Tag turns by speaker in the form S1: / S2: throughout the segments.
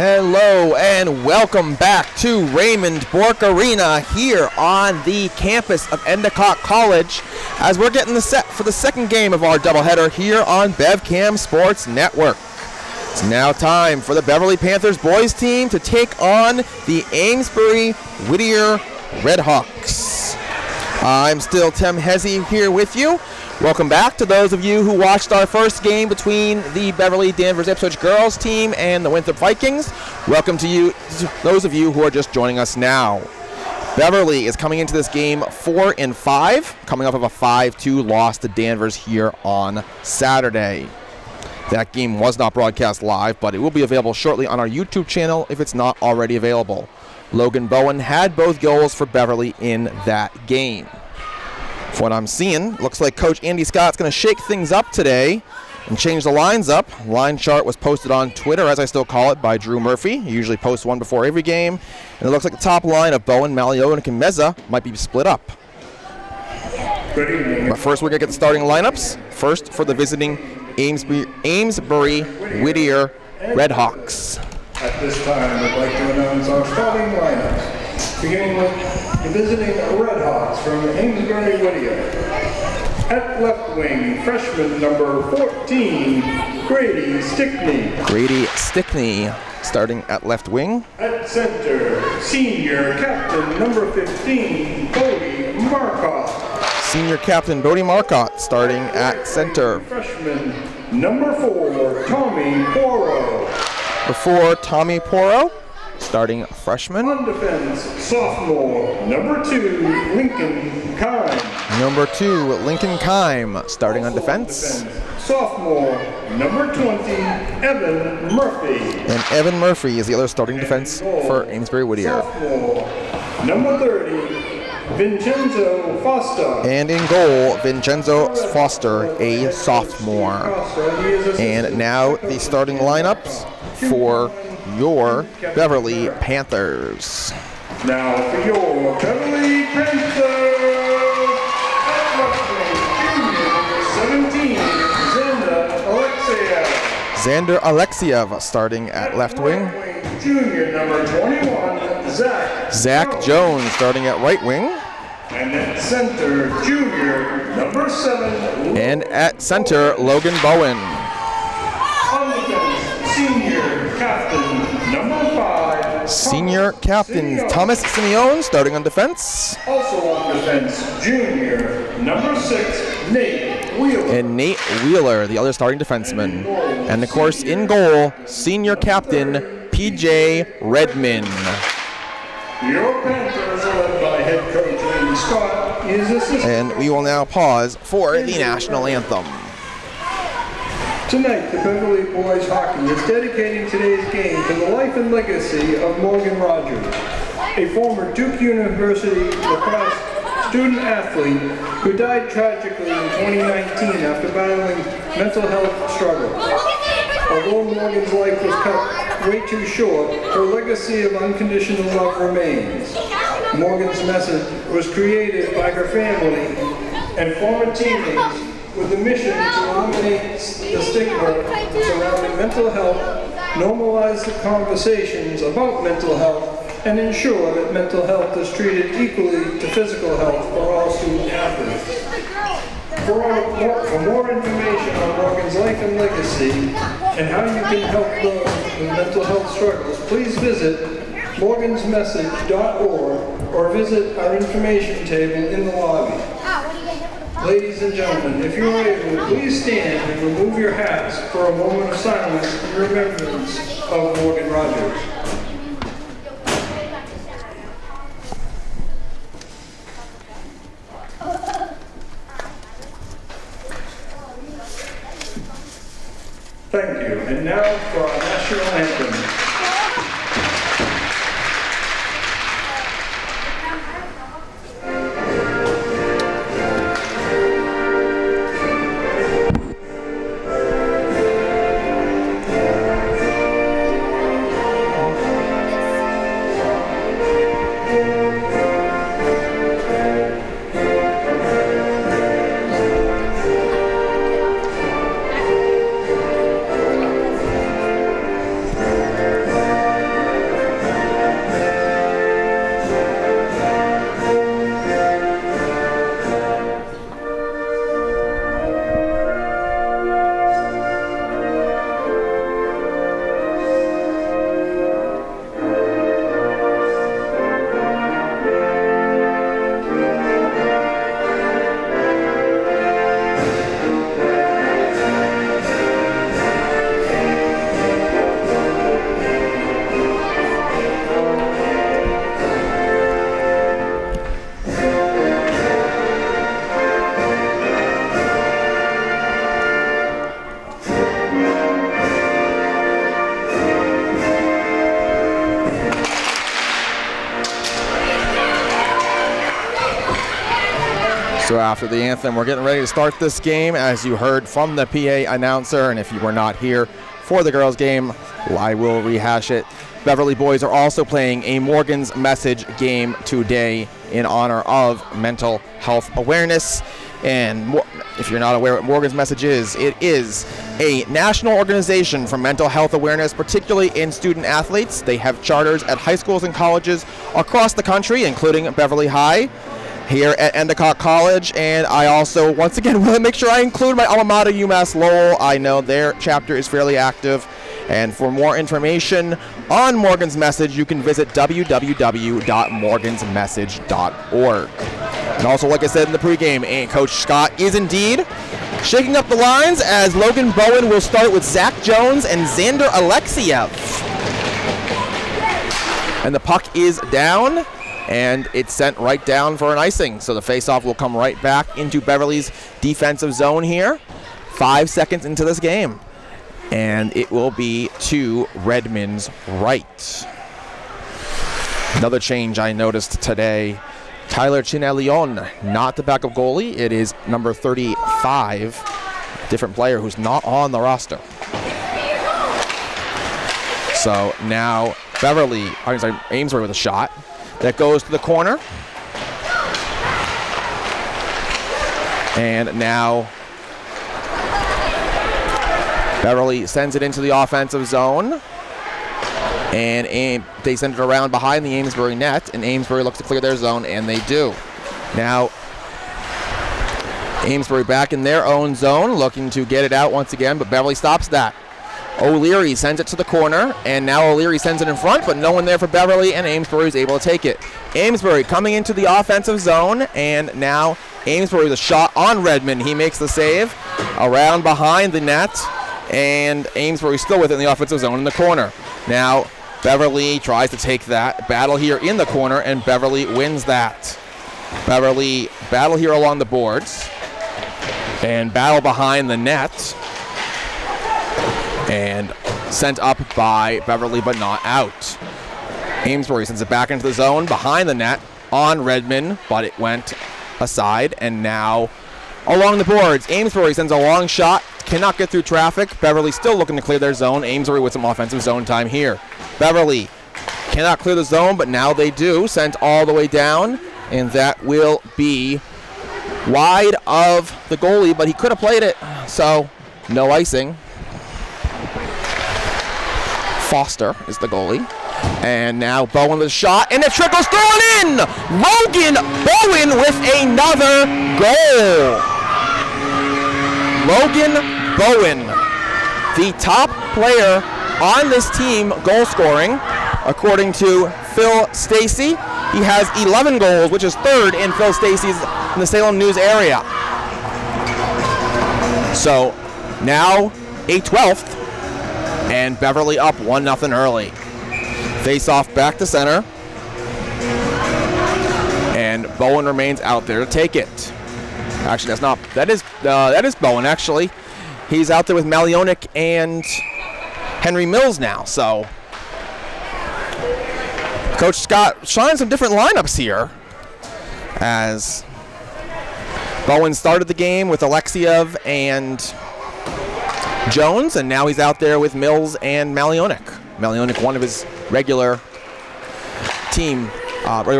S1: Hello and welcome back to Raymond Bork Arena here on the campus of Endicott College as we're getting the set for the second game of our doubleheader here on BevCam Sports Network. It's now time for the Beverly Panthers boys team to take on the Amesbury Whittier Redhawks. I'm still Tim Hezzy here with you. Welcome back to those of you who watched our first game between the Beverly Danvers Ipswich girls team and the Winthrop Vikings. Welcome to you, those of you who are just joining us now. Beverly is coming into this game 4-5, coming off of a 5-2 loss to Danvers here on Saturday. That game was not broadcast live, but it will be available shortly on our YouTube channel if it's not already available. Logan Bowen had both goals for Beverly in that game. From what I'm seeing, looks like Coach Andy Scott's going to shake things up today and change the lines up. Line chart was posted on Twitter, as I still call it, by Drew Murphy. He usually posts one before every game. And it looks like the top line of Bowen, Malio, and Kimeza might be split up. But first, we're going to get the starting lineups. First, for the visiting Amesbury Whittier Redhawks.
S2: At this time, I'd like to announce our starting lineups, beginning with the visiting Redhawks from Amesbury Whittier. At left wing, freshman number 14, Grady Stickney.
S1: Grady Stickney starting at left wing.
S2: At center, senior captain number 15, Bodie Marcotte.
S1: Senior captain Bodie Marcotte starting at center.
S2: Freshman number 4, Tommy Porro.
S1: Before Tommy Porro, starting freshman.
S2: On defense, sophomore number 2, Lincoln Kime.
S1: Number 2, Lincoln Kime, starting on defense.
S2: Sophomore number 20, Evan Murphy.
S1: And Evan Murphy is the other starting defense for Amesbury Whittier.
S2: Sophomore number 30, Vincenzo Foster.
S1: And in goal, Vincenzo Foster, a sophomore. And now the starting lineups for your Beverly Panthers.
S2: Now for your Beverly Panthers, at left wing, junior number 17,
S1: Xander Alexiev starting at left wing.
S2: Junior number 21,
S1: Zach Jones starting at right wing.
S2: And at center, junior number 7.
S1: And at center, Logan Bowen.
S2: On defense, senior captain number 5.
S1: Senior captain Thomas Simeone starting on defense.
S2: Also on defense, junior number 6, Nate Wheeler.
S1: And Nate Wheeler, the other starting defenseman. And of course, in goal, senior captain PJ Redman.
S2: Your Panthers are led by head coach Andy Scott. His assistant.
S1: And we will now pause for the national anthem.
S2: Tonight, the Beverly boys hockey is dedicating today's game to the life and legacy of Morgan Rogers, a former Duke University lacrosse student athlete who died tragically in 2019 after battling mental health struggles. Although Morgan's life was cut way too short, her legacy of unconditional love remains. Morgan's message was created by her family and former teammates with the mission to eliminate the stigma surrounding mental health, normalize the conversations about mental health, and ensure that mental health is treated equally to physical health for all student athletes. For more information on Morgan's life and legacy and how you can help those with mental health struggles, please visit morgansmessage.org or visit our information table in the lobby. Ladies and gentlemen, if you are able, please stand and remove your hats for a moment of silence in remembrance of Morgan Rogers. Thank you. And now for our national anthem.
S1: So after the anthem, we're getting ready to start this game, as you heard from the PA announcer. And if you were not here for the girls' game, I will rehash it. Beverly boys are also playing a Morgan's Message game today in honor of Mental Health Awareness. And if you're not aware what Morgan's Message is, it is a national organization for mental health awareness, particularly in student athletes. They have charters at high schools and colleges across the country, including Beverly High, here at Endicott College. And I also, once again, want to make sure I include my alma mater, UMass Lowell. I know their chapter is fairly active. And for more information on Morgan's Message, you can visit www.morgansmessage.org. And also, like I said in the pregame, Coach Scott is indeed shaking up the lines, as Logan Bowen will start with Zach Jones and Xander Alexiev. And the puck is down, and it's sent right down for an icing. So the faceoff will come right back into Beverly's defensive zone here. 5 seconds into this game. And it will be to Redmond's right. Another change I noticed today. Tyler Chineleon, not the backup goalie. It is number 35, different player who's not on the roster. So now Amesbury with a shot that goes to the corner. And now Beverly sends it into the offensive zone, and they send it around behind the Amesbury net, and Amesbury looks to clear their zone, and they do. Now, Amesbury back in their own zone, looking to get it out once again, but Beverly stops that. O'Leary sends it to the corner, and now O'Leary sends it in front, but no one there for Beverly, and Amesbury is able to take it. Amesbury coming into the offensive zone, and now Amesbury with a shot on Redmond. He makes the save around behind the net. And Amesbury still within the offensive zone in the corner. Now, Beverly tries to take that battle here in the corner, and Beverly wins that. Beverly battle here along the boards, and battle behind the net, and sent up by Beverly, but not out. Amesbury sends it back into the zone behind the net on Redmond, but it went aside, and now along the boards, Amesbury sends a long shot. Cannot get through traffic. Beverly still looking to clear their zone. Amesbury with some offensive zone time here. Beverly cannot clear the zone, but now they do. Sent all the way down, and that will be wide of the goalie, but he could have played it, so no icing. Foster is the goalie. And now Bowen with a shot, and it trickles thrown in! Logan Bowen with another goal! Logan Bowen, the top player on this team goal scoring, according to Phil Stacy. He has 11 goals, which is third in Phil Stacy's in the Salem News area. So now a 12th, and Beverly up 1-0 early. Face off back to center, and Bowen remains out there to take it. Actually, that is Bowen, actually. He's out there with Malionik and Henry Mills now, so Coach Scott trying some different lineups here, as Bowen started the game with Alexiev and Jones, and now he's out there with Mills and Malionik. Malionik, one of his regular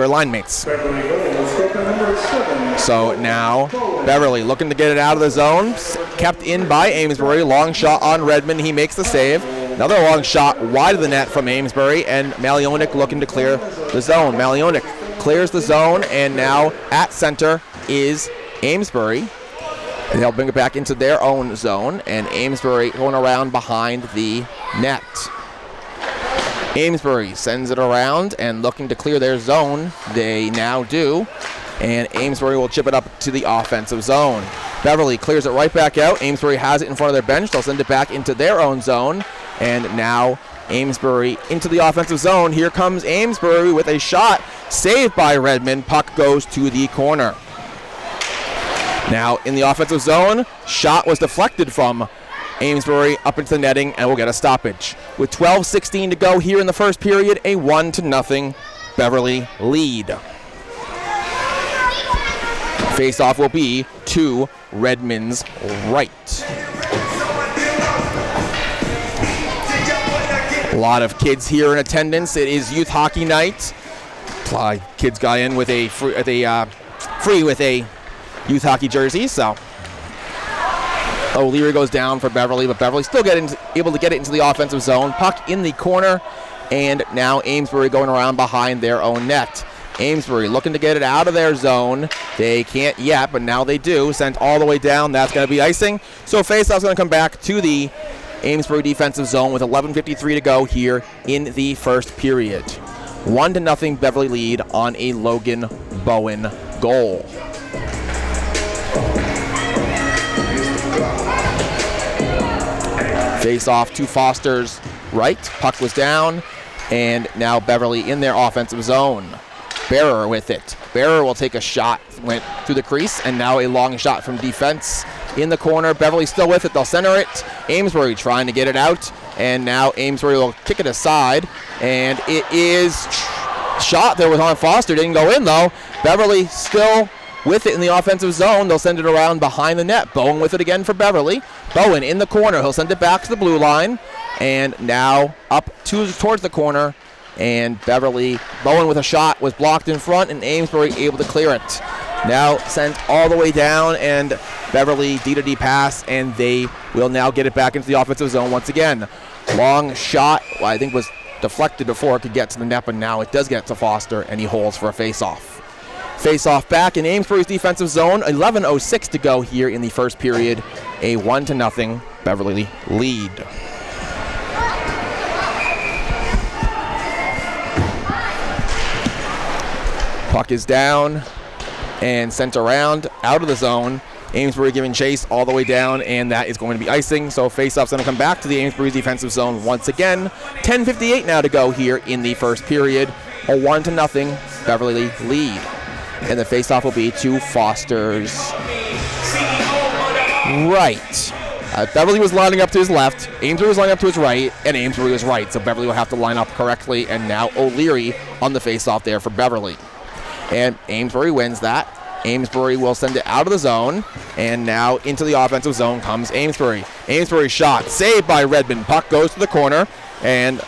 S1: line mates. So now Beverly looking to get it out of the zone. Kept in by Amesbury. Long shot on Redmond. He makes the save. Another long shot wide of the net from Amesbury, and Malionik looking to clear the zone. Malionik clears the zone, and now at center is Amesbury. And they'll bring it back into their own zone, and Amesbury going around behind the net. Amesbury sends it around and looking to clear their zone. They now do. And Amesbury will chip it up to the offensive zone. Beverly clears it right back out. Amesbury has it in front of their bench. They'll send it back into their own zone. And now Amesbury into the offensive zone. Here comes Amesbury with a shot. Saved by Redmond. Puck goes to the corner. Now in the offensive zone, shot was deflected from Amesbury up into the netting, and we'll get a stoppage. With 12:16 to go here in the first period, a 1-0 Beverly lead. Face-off will be to Redmond's right. A lot of kids here in attendance. It is youth hockey night. Kids got in with a free with a youth hockey jersey, so O'Leary goes down for Beverly, but Beverly still able to get it into the offensive zone. Puck in the corner, and now Amesbury going around behind their own net. Amesbury looking to get it out of their zone. They can't yet, but now they do. Sent all the way down. That's going to be icing. So faceoff's going to come back to the Amesbury defensive zone with 11:53 to go here in the first period. 1-0 Beverly lead on a Logan Bowen goal. Face off to Foster's right. Puck was down, and now Beverly in their offensive zone. Bearer with it. Bearer will take a shot, went through the crease, and now a long shot from defense in the corner. Beverly still with it. They'll center it. Amesbury trying to get it out, and now Amesbury will kick it aside, and it is shot there with on Foster. Didn't go in, though. Beverly still with it in the offensive zone. They'll send it around behind the net. Bowen with it again for Beverly. Bowen in the corner. He'll send it back to the blue line, and now up towards the corner. And Bowen with a shot was blocked in front, and Amesbury able to clear it. Now sent all the way down, and Beverly D-to-D pass, and they will now get it back into the offensive zone once again. Long shot, I think was deflected before it could get to the net, but now it does get to Foster, and he holds for a face-off. Face-off back in Amesbury's defensive zone. 11:06 to go here in the first period. A 1-0 Beverly lead. Puck is down and sent around out of the zone. Amesbury giving chase all the way down, and that is going to be icing. So face-off's going to come back to the Amesbury's defensive zone once again. 10:58 now to go here in the first period. A 1-0 Beverly lead. And the face-off will be to Foster's right. Beverly was lining up to his left. Amesbury was lining up to his right, and Amesbury was right. So Beverly will have to line up correctly, and now O'Leary on the face-off there for Beverly. And Amesbury wins that. Amesbury will send it out of the zone, and now into the offensive zone comes Amesbury. Amesbury's shot saved by Redmond. Puck goes to the corner, and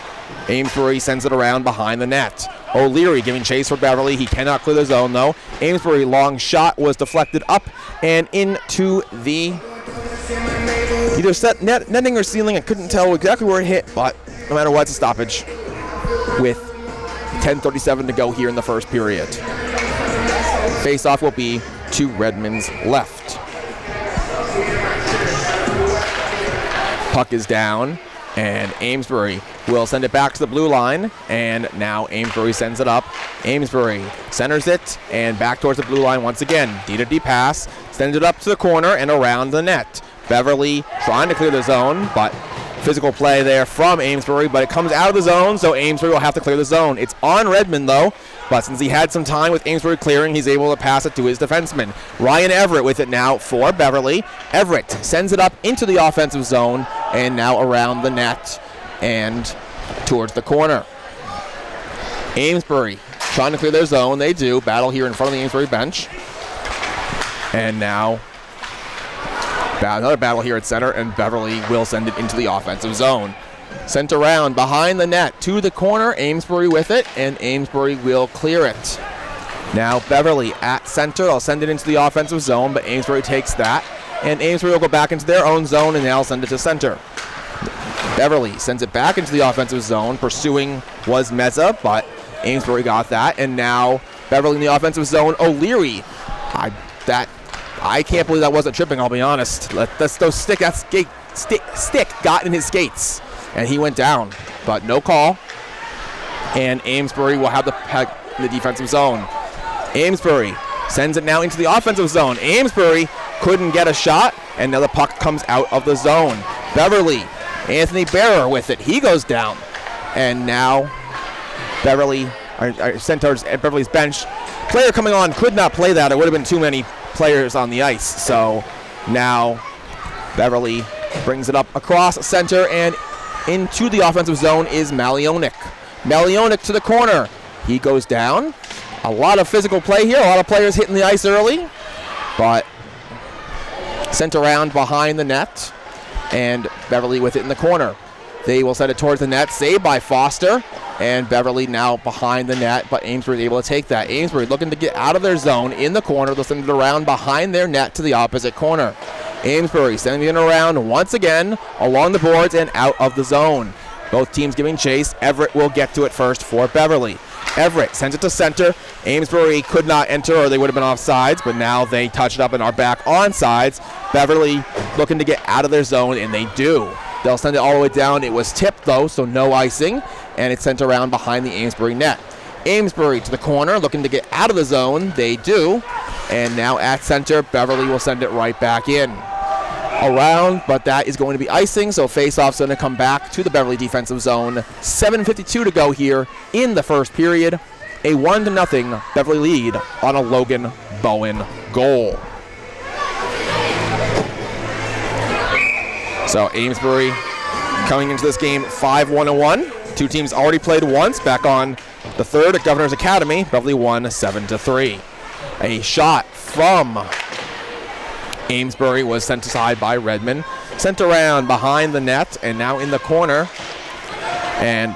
S1: Amesbury sends it around behind the net. O'Leary giving chase for Beverly. He cannot clear the zone, though. Amesbury long shot was deflected up and into the either netting or ceiling. I couldn't tell exactly where it hit, but no matter what, it's a stoppage with 10:37 to go here in the first period. Face-off will be to Redmond's left. Puck is down, and Amesbury will send it back to the blue line, and now Amesbury sends it up. Amesbury centers it, and back towards the blue line once again. D-to-D pass, sends it up to the corner and around the net. Beverly trying to clear the zone, but physical play there from Amesbury, but it comes out of the zone, so Amesbury will have to clear the zone. It's on Redmond, though, but since he had some time with Amesbury clearing, he's able to pass it to his defenseman. Ryan Everett with it now for Beverly. Everett sends it up into the offensive zone, and now around the net and towards the corner. Amesbury trying to clear their zone. They do. Battle here in front of the Amesbury bench. And now another battle here at center, and Beverly will send it into the offensive zone. Sent around behind the net to the corner. Amesbury with it, and Amesbury will clear it. Now Beverly at center. They'll send it into the offensive zone, but Amesbury takes that, and Amesbury will go back into their own zone, and they'll send it to center. Beverly sends it back into the offensive zone. Pursuing was Meza, but Amesbury got that, and now Beverly in the offensive zone. O'Leary. I can't believe that wasn't tripping, I'll be honest. Stick got in his skates, and he went down, but no call. And Amesbury will have the puck in the defensive zone. Amesbury sends it now into the offensive zone. Amesbury couldn't get a shot, and now the puck comes out of the zone. Beverly, Anthony Bearer with it. He goes down, and now Beverly sent towards Beverly's bench. Player coming on could not play that. It would have been too many players on the ice. So now Beverly brings it up across center, and into the offensive zone is Malionik. Malionik to the corner. He goes down. A lot of physical play here. A lot of players hitting the ice early. but sent around behind the net, and Beverly with it in the corner. They will send it towards the net, saved by Foster, and Beverly now behind the net, but Amesbury is able to take that. Amesbury looking to get out of their zone in the corner. They'll send it around behind their net to the opposite corner. Amesbury sending it around once again along the boards and out of the zone. Both teams giving chase. Everett will get to it first for Beverly. Everett sends it to center. Amesbury could not enter or they would have been offsides, but now they touch it up and are back on sides. Beverly looking to get out of their zone, and they do. They'll send it all the way down. It was tipped, though, so no icing, and it's sent around behind the Amesbury net. Amesbury to the corner, looking to get out of the zone. They do, and now at center, Beverly will send it right back in. Around, but that is going to be icing, so face-off's going to come back to the Beverly defensive zone. 7:52 to go here in the first period. A 1-0 Beverly lead on a Logan Bowen goal. So Amesbury coming into this game 5-1-1. Two teams already played once back on the 3rd at Governor's Academy. Beverly won 7-3. A shot from Amesbury was sent aside by Redmond. Sent around behind the net and now in the corner. And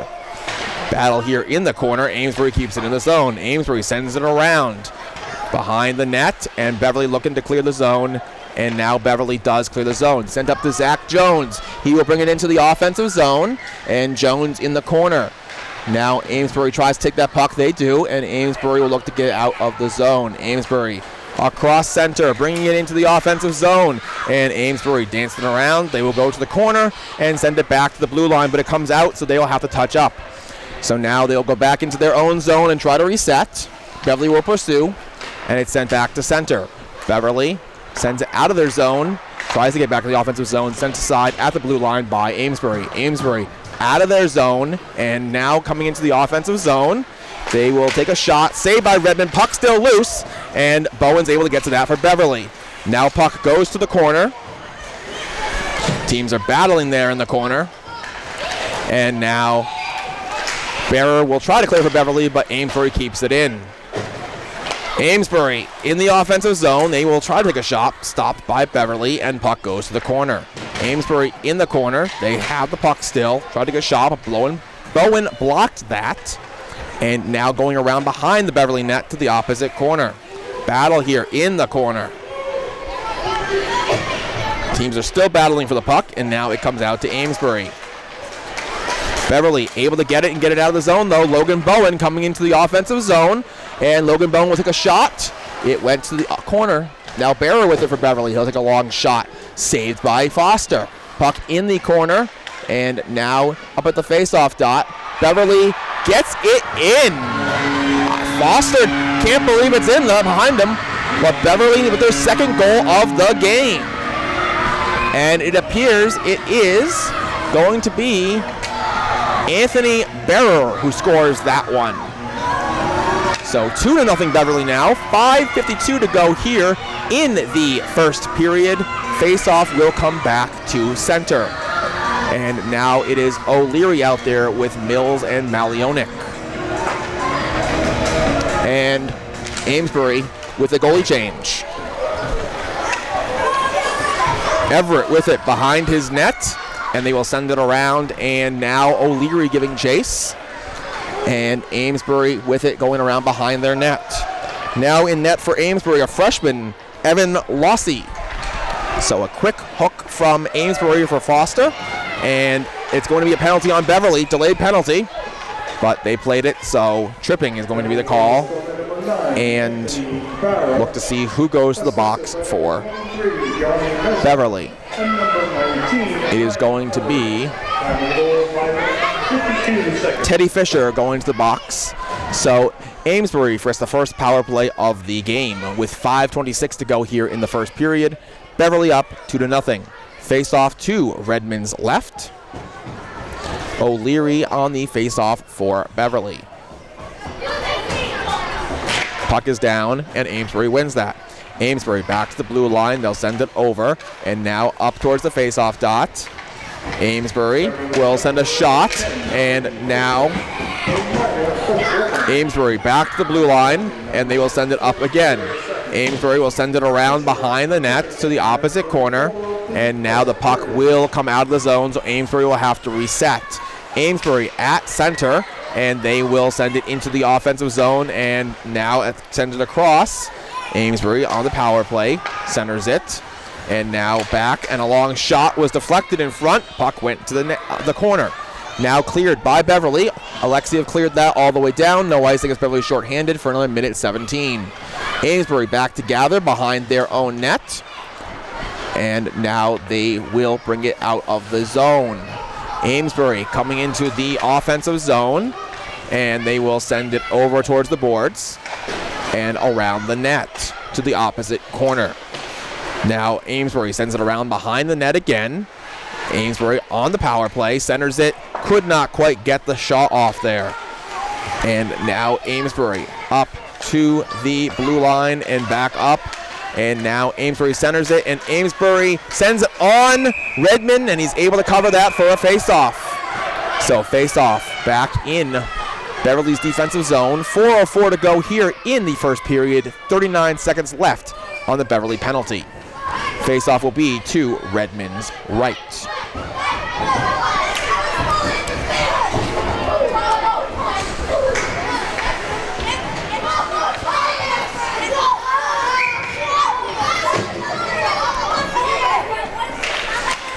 S1: battle here in the corner. Amesbury keeps it in the zone. Amesbury sends it around behind the net, and Beverly looking to clear the zone. And now Beverly does clear the zone. Sent up to Zach Jones. He will bring it into the offensive zone, and Jones in the corner. Now Amesbury tries to take that puck. They do, and Amesbury will look to get out of the zone. Amesbury across center, bringing it into the offensive zone. And Amesbury dancing around. They will go to the corner and send it back to the blue line, but it comes out, so they will have to touch up. So now they'll go back into their own zone and try to reset. Beverly will pursue, and it's sent back to center. Beverly sends it out of their zone, tries to get back to the offensive zone, sent aside at the blue line by Amesbury. Amesbury out of their zone, and now coming into the offensive zone. They will take a shot, saved by Redmond, puck still loose, and Bowen's able to get to that for Beverly. Now puck goes to the corner. Teams are battling there in the corner. And now Bearer will try to clear for Beverly, but Amesbury keeps it in. Amesbury in the offensive zone. They will try to take a shot, stopped by Beverly, and puck goes to the corner. Amesbury in the corner. They have the puck still. Tried to get a shot, but Bowen blocked that. And now going around behind the Beverly net to the opposite corner. Battle here in the corner. Teams are still battling for the puck, and now it comes out to Amesbury. Beverly able to get it and get it out of the zone, though. Logan Bowen coming into the offensive zone, and Logan Bowen will take a shot. It went to the corner. Now Bearer with it for Beverly. He'll take a long shot. Saved by Foster. Puck in the corner, and now up at the face-off dot. Beverly gets it in. Foster can't believe it's in behind him, but Beverly with their second goal of the game. And it appears it is going to be Anthony Bearer who scores that one. So 2-0 Beverly now. 5:52 to go here in the first period. Face-off will come back to center. And now it is O'Leary out there with Mills and Malionic. And Amesbury with a goalie change. Everett with it behind his net, and they will send it around, and now O'Leary giving chase. And Amesbury with it going around behind their net. Now in net for Amesbury, a freshman, Evan Lossy. So a quick hook from Amesbury for Foster, and it's going to be a penalty on Beverly, delayed penalty, but they played it, so tripping is going to be the call. And look to see who goes to the box for Beverly. It is going to be Teddy Fisher going to the box. So Amesbury first, the first power play of the game with 5:26 to go here in the first period. Beverly up 2-0. Face off to Redmond's left. O'Leary on the face off for Beverly. Puck is down, and Amesbury wins that. Amesbury back to the blue line. They'll send it over, and now up towards the face-off dot. Amesbury will send a shot, and now Amesbury back to the blue line, and they will send it up again. Amesbury will send it around behind the net to the opposite corner. And now the puck will come out of the zone, so Amesbury will have to reset. Amesbury at center, and they will send it into the offensive zone, and now send it across. Amesbury on the power play, centers it, and now back, and a long shot was deflected in front. Puck went to the corner. Now cleared by Beverly. Alexiev cleared that all the way down. No icing as Beverly shorthanded for another minute 17. Amesbury back to gather behind their own net. And now they will bring it out of the zone. Amesbury coming into the offensive zone. And they will send it over towards the boards and around the net to the opposite corner. Now Amesbury sends it around behind the net again. Amesbury on the power play, centers it, could not quite get the shot off there. And now Amesbury up to the blue line and back up. And now Amesbury centers it, and Amesbury sends it on Redmond, and he's able to cover that for a face-off. So face-off back in Beverly's defensive zone. 4:04 to go here in the first period. 39 seconds left on the Beverly penalty. Face-off will be to Redmond's right.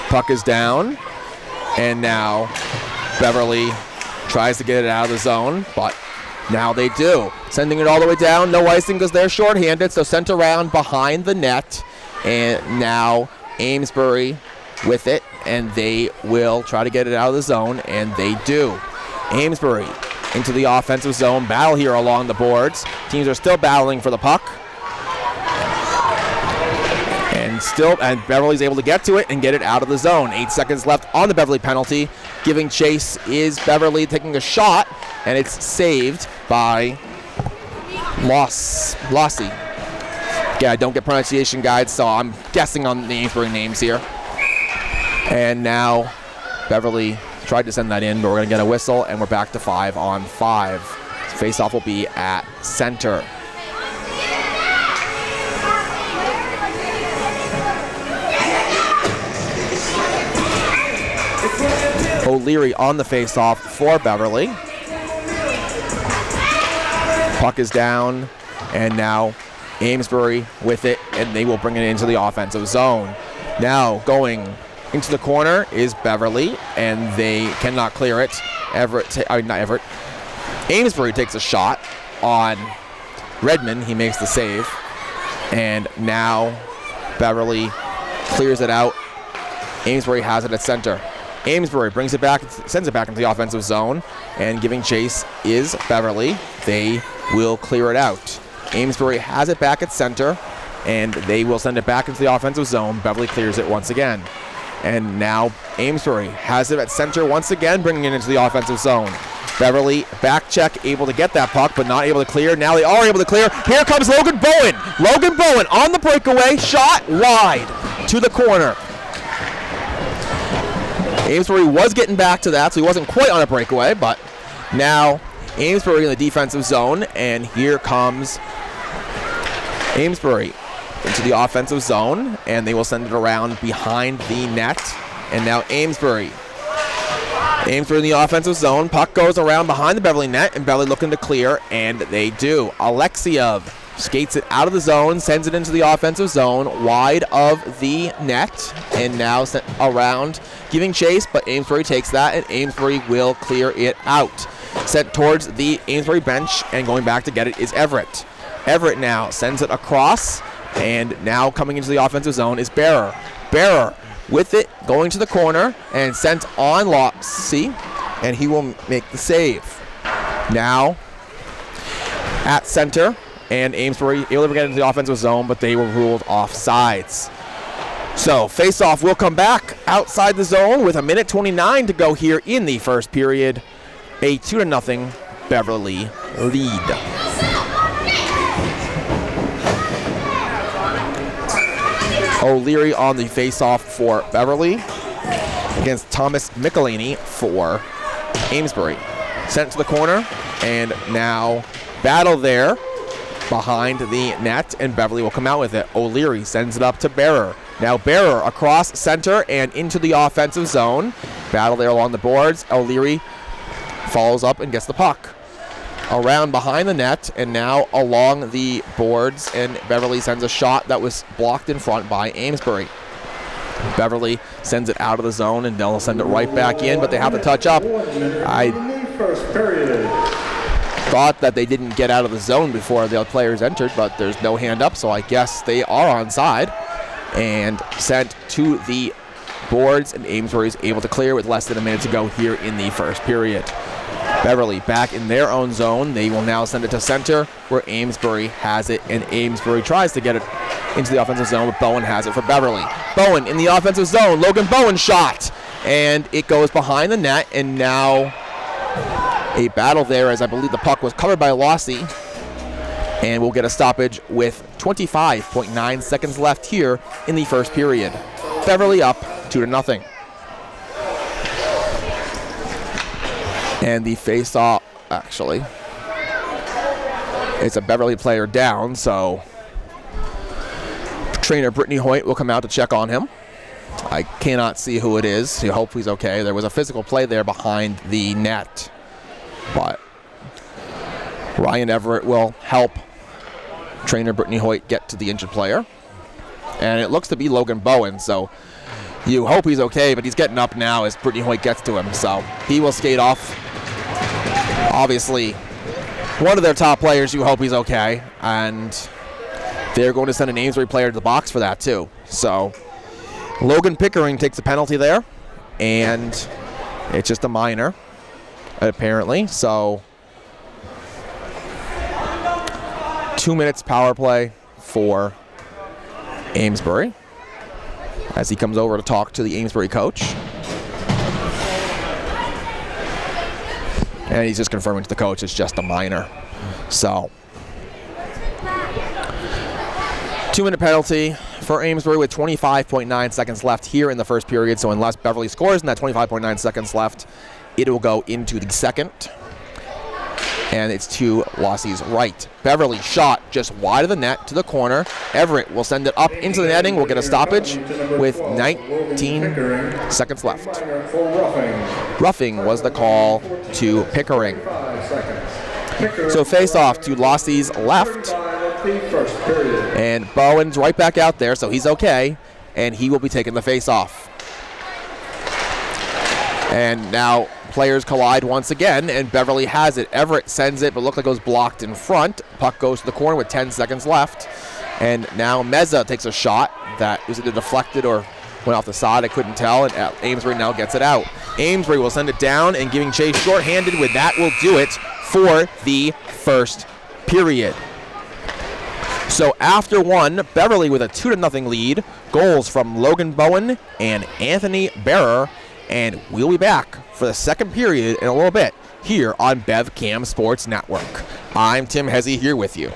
S1: Puck is down, and now Beverly tries to get it out of the zone, but now they do. Sending it all the way down, no icing because they're shorthanded, so sent around behind the net. And now Amesbury with it, and they will try to get it out of the zone, and they do. Amesbury into the offensive zone. Battle here along the boards. Teams are still battling for the puck. And Beverly's able to get to it and get it out of the zone. 8 seconds left on the Beverly penalty. Giving chase is Beverly taking a shot, and it's saved by Lossie. Yeah, I don't get pronunciation guides, so I'm guessing on the Amesbury names here. And now Beverly tried to send that in, but we're going to get a whistle, and we're back to 5-on-5. Face-off will be at center. O'Leary on the face-off for Beverly. Puck is down, and now Amesbury with it, and they will bring it into the offensive zone. Now going into the corner is Beverly, and they cannot clear it. Amesbury takes a shot on Redmond. He makes the save, and now Beverly clears it out. Amesbury has it at center. Amesbury brings it back, sends it back into the offensive zone, and giving chase is Beverly. They will clear it out. Amesbury has it back at center, and they will send it back into the offensive zone. Beverly clears it once again. And now Amesbury has it at center once again, bringing it into the offensive zone. Beverly back check, able to get that puck, but not able to clear. Now they are able to clear. Here comes Logan Bowen. Logan Bowen on the breakaway, shot wide to the corner. Amesbury was getting back to that, so he wasn't quite on a breakaway, but now Amesbury in the defensive zone, and here comes Amesbury into the offensive zone, and they will send it around behind the net. And now Amesbury in the offensive zone. Puck goes around behind the Beverly net, and Beverly looking to clear, and they do. Alexiev skates it out of the zone, sends it into the offensive zone, wide of the net, and now sent around, giving chase, but Amesbury takes that, and Amesbury will clear it out. Sent towards the Amesbury bench, and going back to get it is Everett. Everett now sends it across, and now coming into the offensive zone is Bearer. Bearer with it, going to the corner, and sent on Lossie, and he will make the save. Now at center, and Amesbury able to get into the offensive zone, but they were ruled offsides. So face-off will come back outside the zone with 1:29 to go here in the first period. A 2-0 Beverly lead. O'Leary on the face-off for Beverly against Thomas Michelini for Amesbury. Sent to the corner, and now battle there. behind the net, and Beverly will come out with it. O'Leary sends it up to Bearer. Now Bearer across center and into the offensive zone. Battle there along the boards. O'Leary follows up and gets the puck. Around behind the net and now along the boards, and Beverly sends a shot that was blocked in front by Amesbury. Beverly sends it out of the zone and they'll send it right back in, but they have to touch up. I thought that they didn't get out of the zone before the players entered, but there's no hand up, so I guess they are onside and sent to the boards, and Amesbury is able to clear with less than a minute to go here in the first period. Beverly back in their own zone. They will now send it to center where Amesbury has it, and Amesbury tries to get it into the offensive zone, but Bowen has it for Beverly. Bowen in the offensive zone. Logan Bowen shot, and it goes behind the net, and now a battle there as I believe the puck was covered by Lossie, and we'll get a stoppage with 25.9 seconds left here in the first period. Beverly up 2-0. And the face-off, actually, it's a Beverly player down, so trainer Brittany Hoyt will come out to check on him. I cannot see who it is. I hope he's okay. There was a physical play there behind the net, but Ryan Everett will help trainer Brittany Hoyt get to the injured player. And it looks to be Logan Bowen, so you hope he's okay, but he's getting up now as Brittany Hoyt gets to him, so he will skate off. Obviously, one of their top players, you hope he's okay, and they're going to send an Amesbury player to the box for that too. So Logan Pickering takes a penalty there, and it's just a minor, apparently. So 2 minutes power play for Amesbury as he comes over to talk to the Amesbury coach. And he's just confirming to the coach it's just a minor. So 2-minute penalty for Amesbury with 25.9 seconds left here in the first period. So unless Beverly scores in that 25.9 seconds left, it will go into the second. And it's to Lossie's right. Beverly shot just wide of the net to the corner. Everett will send it up into the netting. We'll get a stoppage with 19 seconds left. Roughing was the call to Pickering. So face off to Lossie's left. And Bowen's right back out there, so he's okay. And he will be taking the face off. And now players collide once again, and Beverly has it. Everett sends it, but looked like it was blocked in front. Puck goes to the corner with 10 seconds left. And now Meza takes a shot that was either deflected or went off the side. I couldn't tell, and Amesbury now gets it out. Amesbury will send it down, and giving chase shorthanded with that will do it for the first period. So after one, Beverly with a 2-0 lead. Goals from Logan Bowen and Anthony Bearer. And we'll be back for the second period in a little bit here on BevCam Sports Network. I'm Tim Hezzy here with you.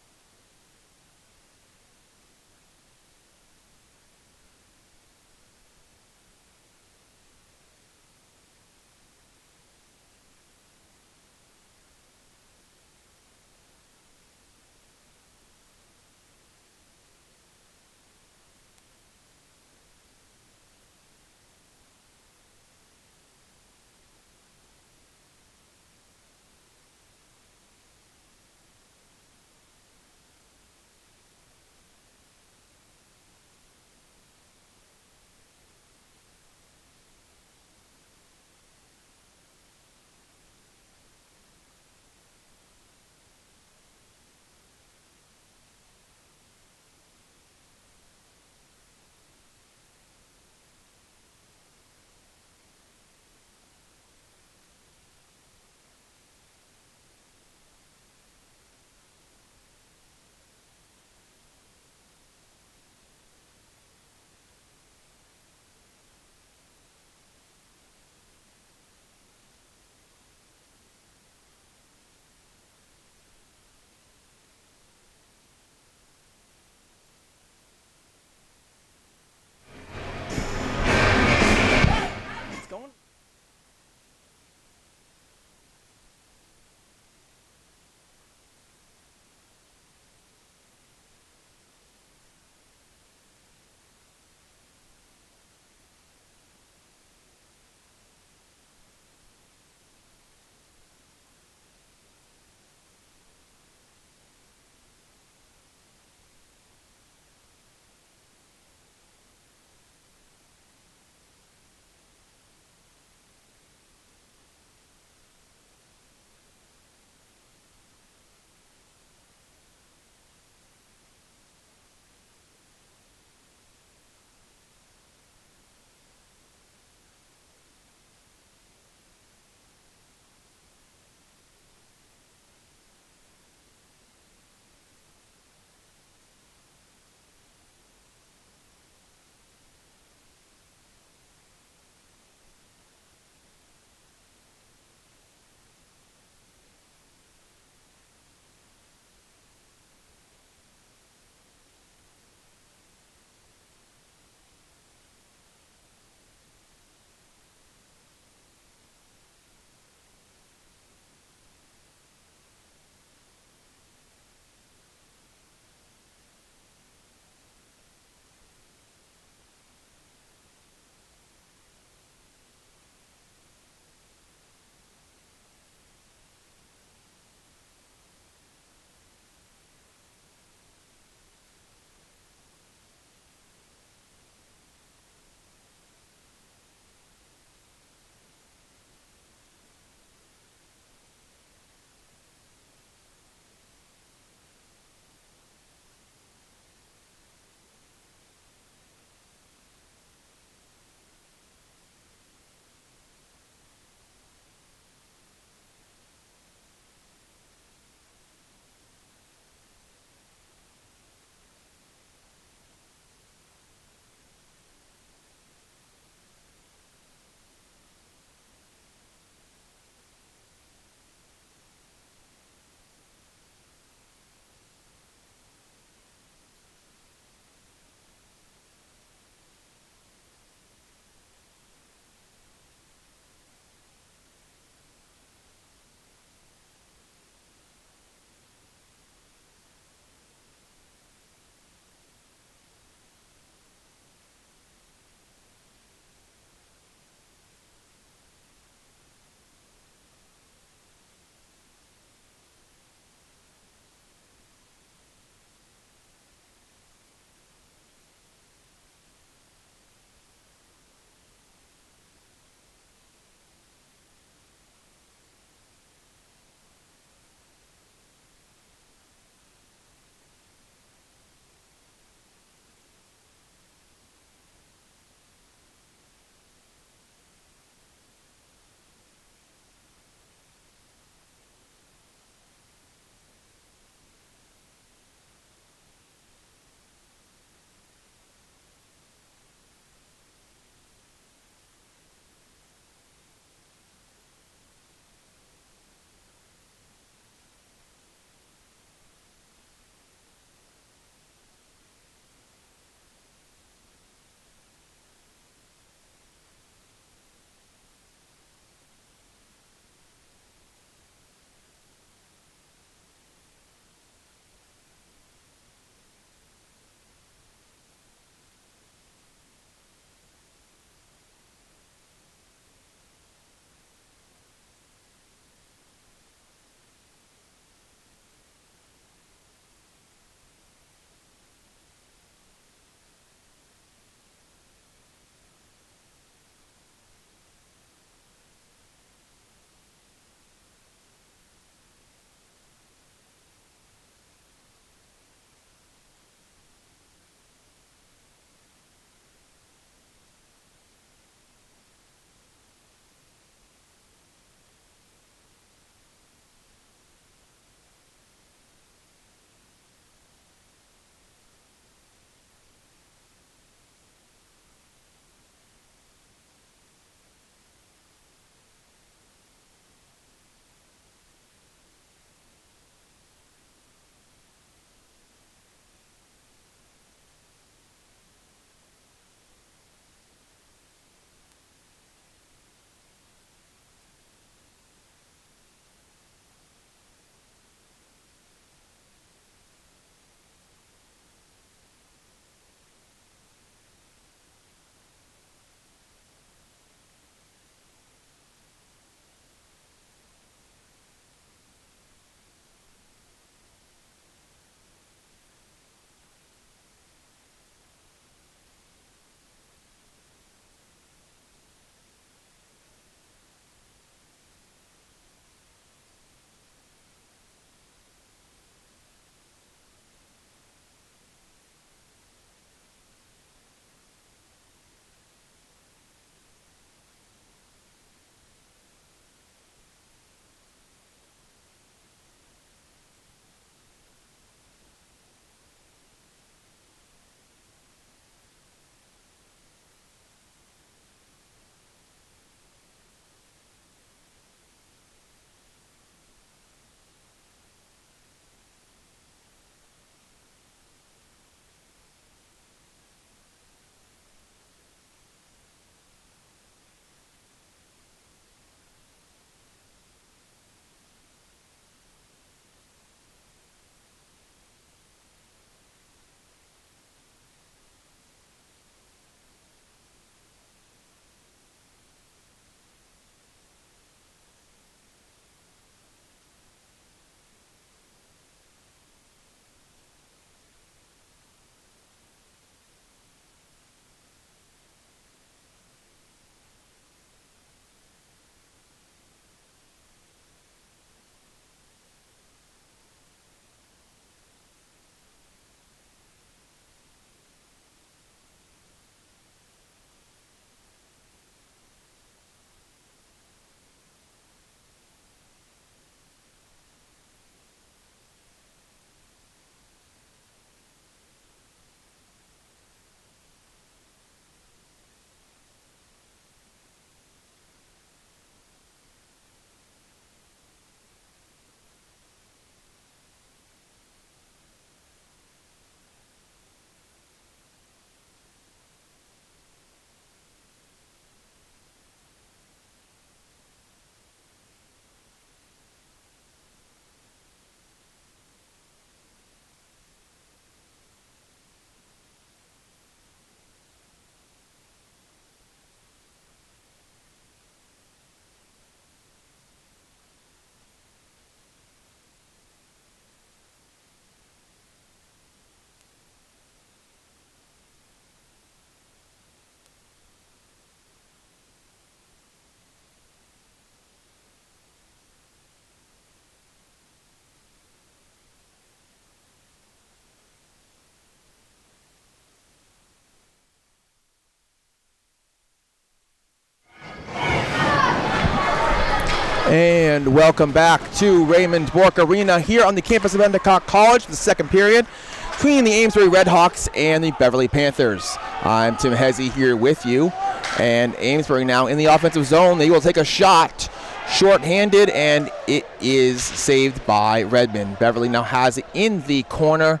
S1: And welcome back to Raymond Bork Arena here on the campus of Endicott College, the second period between the Amesbury Redhawks and the Beverly Panthers. I'm Tim Hezzy here with you, and Amesbury now in the offensive zone. They will take a shot, short-handed, and it is saved by Redmond. Beverly now has it in the corner,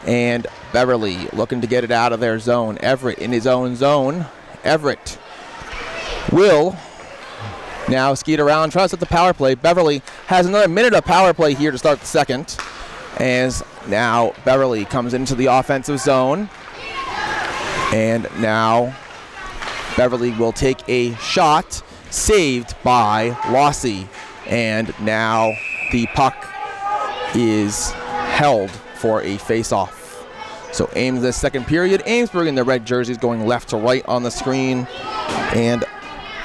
S1: and Beverly looking to get it out of their zone. Everett in his own zone. Everett will now skeet around, tries to set the power play. Beverly has another minute of power play here to start the second. As now Beverly comes into the offensive zone. And now Beverly will take a shot, saved by Lossie. And now the puck is held for a face-off. So the second period, Amesbury in the red jerseys going left to right on the screen. And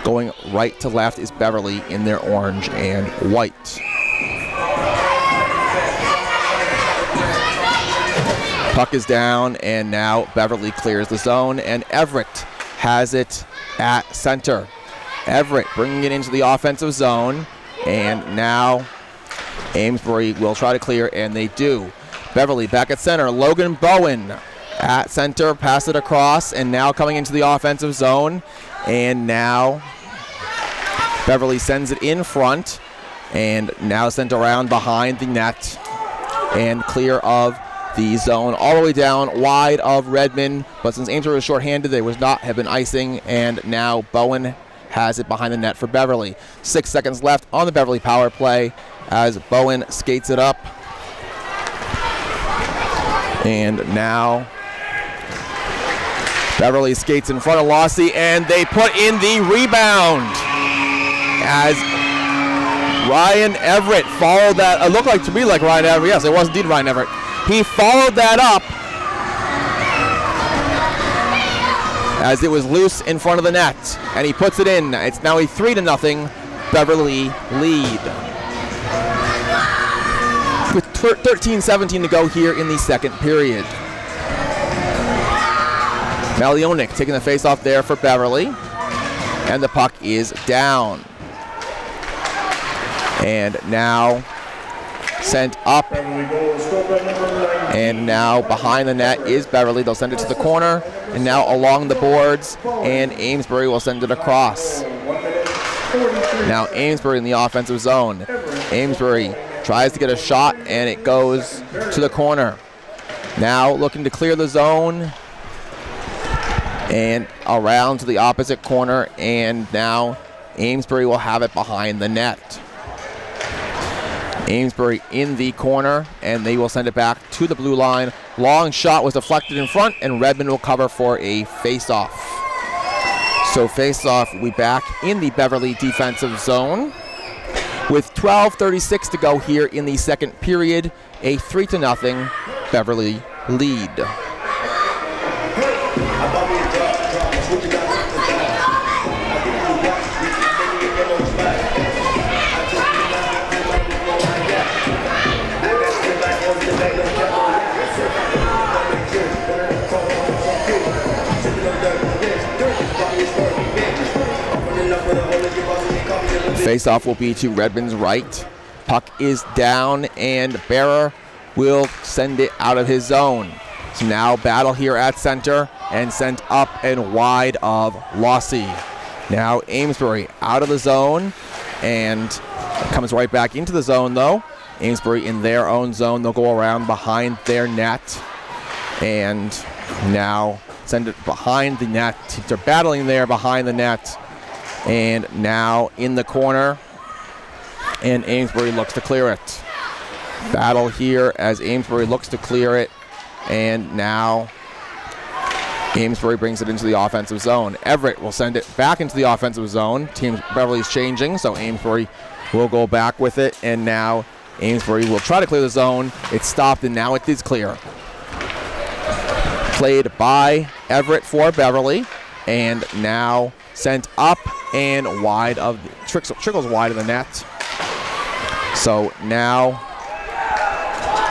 S1: going right to left is Beverly in their orange and white. Puck is down, and now Beverly clears the zone, and Everett has it at center. Everett bringing it into the offensive zone, and now Amesbury will try to clear, and they do. Beverly back at center. Logan Bowen at center, pass it across, and now coming into the offensive zone, and now Beverly sends it in front, and now sent around behind the net and clear of the zone all the way down wide of Redmond. But since Amesbury was shorthanded, they would not have been icing, and now Bowen has it behind the net for Beverly. 6 seconds left on the Beverly power play as Bowen skates it up. And now Beverly skates in front of Lossie, and they put in the rebound as Ryan Everett followed that. It looked like to me like Ryan Everett. Yes, it was indeed Ryan Everett. He followed that up as it was loose in front of the net, and he puts it in. It's now a 3-0 Beverly lead. With 13:17 to go here in the second period. Malionik taking the face-off there for Beverly, and the puck is down. And now sent up, and now behind the net is Beverly. They'll send it to the corner, and now along the boards, and Amesbury will send it across. Now Amesbury in the offensive zone. Amesbury tries to get a shot, and it goes to the corner. Now looking to clear the zone, and around to the opposite corner, and now Amesbury will have it behind the net. Amesbury in the corner, and they will send it back to the blue line. Long shot was deflected in front, and Redmond will cover for a face-off. So face-off, we back in the Beverly defensive zone. With 12:36 to go here in the second period, a 3-0 Beverly lead. Face-off will be to Redmond's right. Puck is down, and Bearer will send it out of his zone. So now battle here at center, and sent up and wide of Lossie. Now Amesbury out of the zone, and comes right back into the zone though. Amesbury in their own zone. They'll go around behind their net, and now send it behind the net. They're battling there behind the net. And now in the corner, and Amesbury looks to clear it. Battle here as Amesbury looks to clear it, and now Amesbury brings it into the offensive zone. Everett will send it back into the offensive zone. Team Beverly's changing, so Amesbury will go back with it, and now Amesbury will try to clear the zone. It's stopped, and now it is clear. Played by Everett for Beverly, and now sent up and wide of trickles wide of the net. So now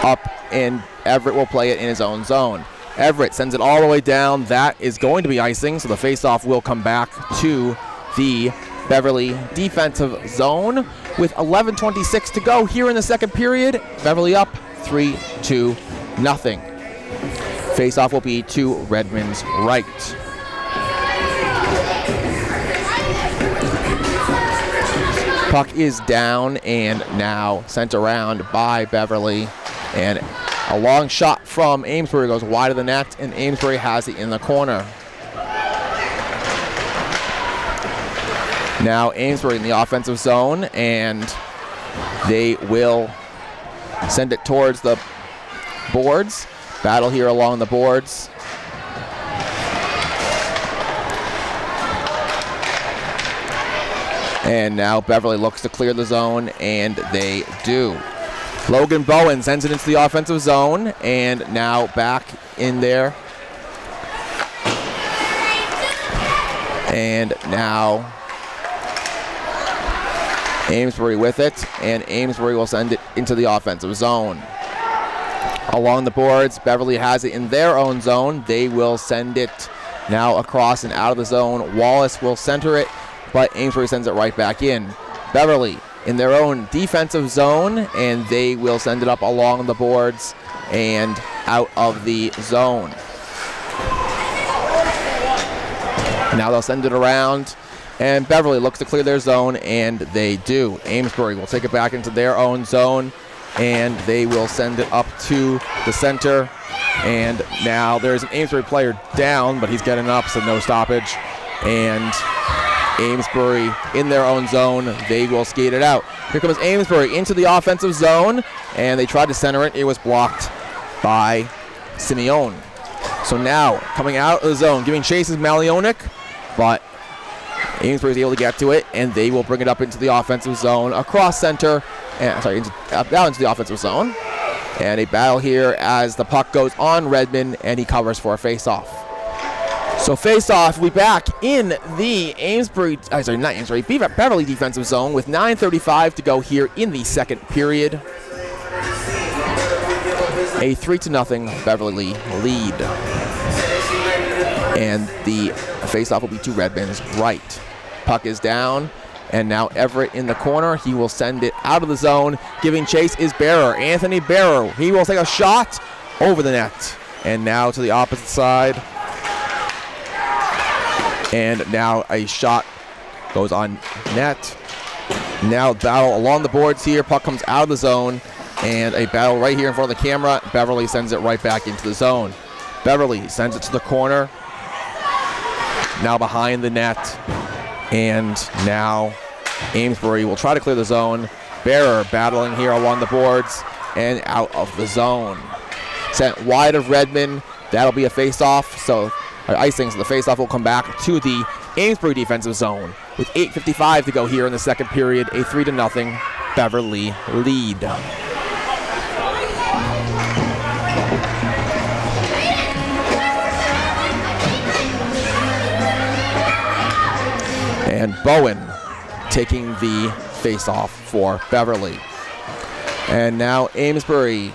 S1: up, and Everett will play it in his own zone. Everett sends it all the way down. That is going to be icing, so the faceoff will come back to the Beverly defensive zone with 11:26 to go here in the second period. Beverly up 3-2. Face-off will be to Redmond's right. Puck is down and now sent around by Beverly. And a long shot from Amesbury goes wide of the net, and Amesbury has it in the corner. Now Amesbury in the offensive zone, and they will send it towards the boards. Battle here along the boards. And now Beverly looks to clear the zone, and they do. Logan Bowen sends it into the offensive zone, and now back in there. And now Amesbury with it, and Amesbury will send it into the offensive zone. Along the boards, Beverly has it in their own zone. They will send it now across and out of the zone. Wallace will center it, but Amesbury sends it right back in. Beverly in their own defensive zone, and they will send it up along the boards and out of the zone. Now they'll send it around, and Beverly looks to clear their zone, and they do. Amesbury will take it back into their own zone, and they will send it up to the center. And now there's an Amesbury player down, but he's getting up, so no stoppage. And Amesbury in their own zone, they will skate it out. Here comes Amesbury into the offensive zone, and they tried to center it. It was blocked by Simeone. So now coming out of the zone, giving chase is Malionik, but Amesbury is able to get to it, and they will bring it up into the offensive zone across center, and down into the offensive zone. And a battle here as the puck goes on Redmond, and he covers for a face-off. So face-off, we back in the Beverly defensive zone with 9:35 to go here in the second period. A 3-0 Beverly lead. And the face-off will be to Redmond's right. Puck is down, and now Everett in the corner. He will send it out of the zone. Giving chase is Bearer, Anthony Bearer. He will take a shot over the net. And now to the opposite side. And now a shot goes on net. Now battle along the boards here. Puck comes out of the zone. And a battle right here in front of the camera. Beverly sends it right back into the zone. Beverly sends it to the corner. Now behind the net. And now Amesbury will try to clear the zone. Bearer battling here along the boards and out of the zone. Sent wide of Redmond. That'll be a face-off. So icing, so the face-off will come back to the Amesbury defensive zone with 8:55 to go here in the second period. A 3-0 Beverly lead. And Bowen taking the face-off for Beverly. And now Amesbury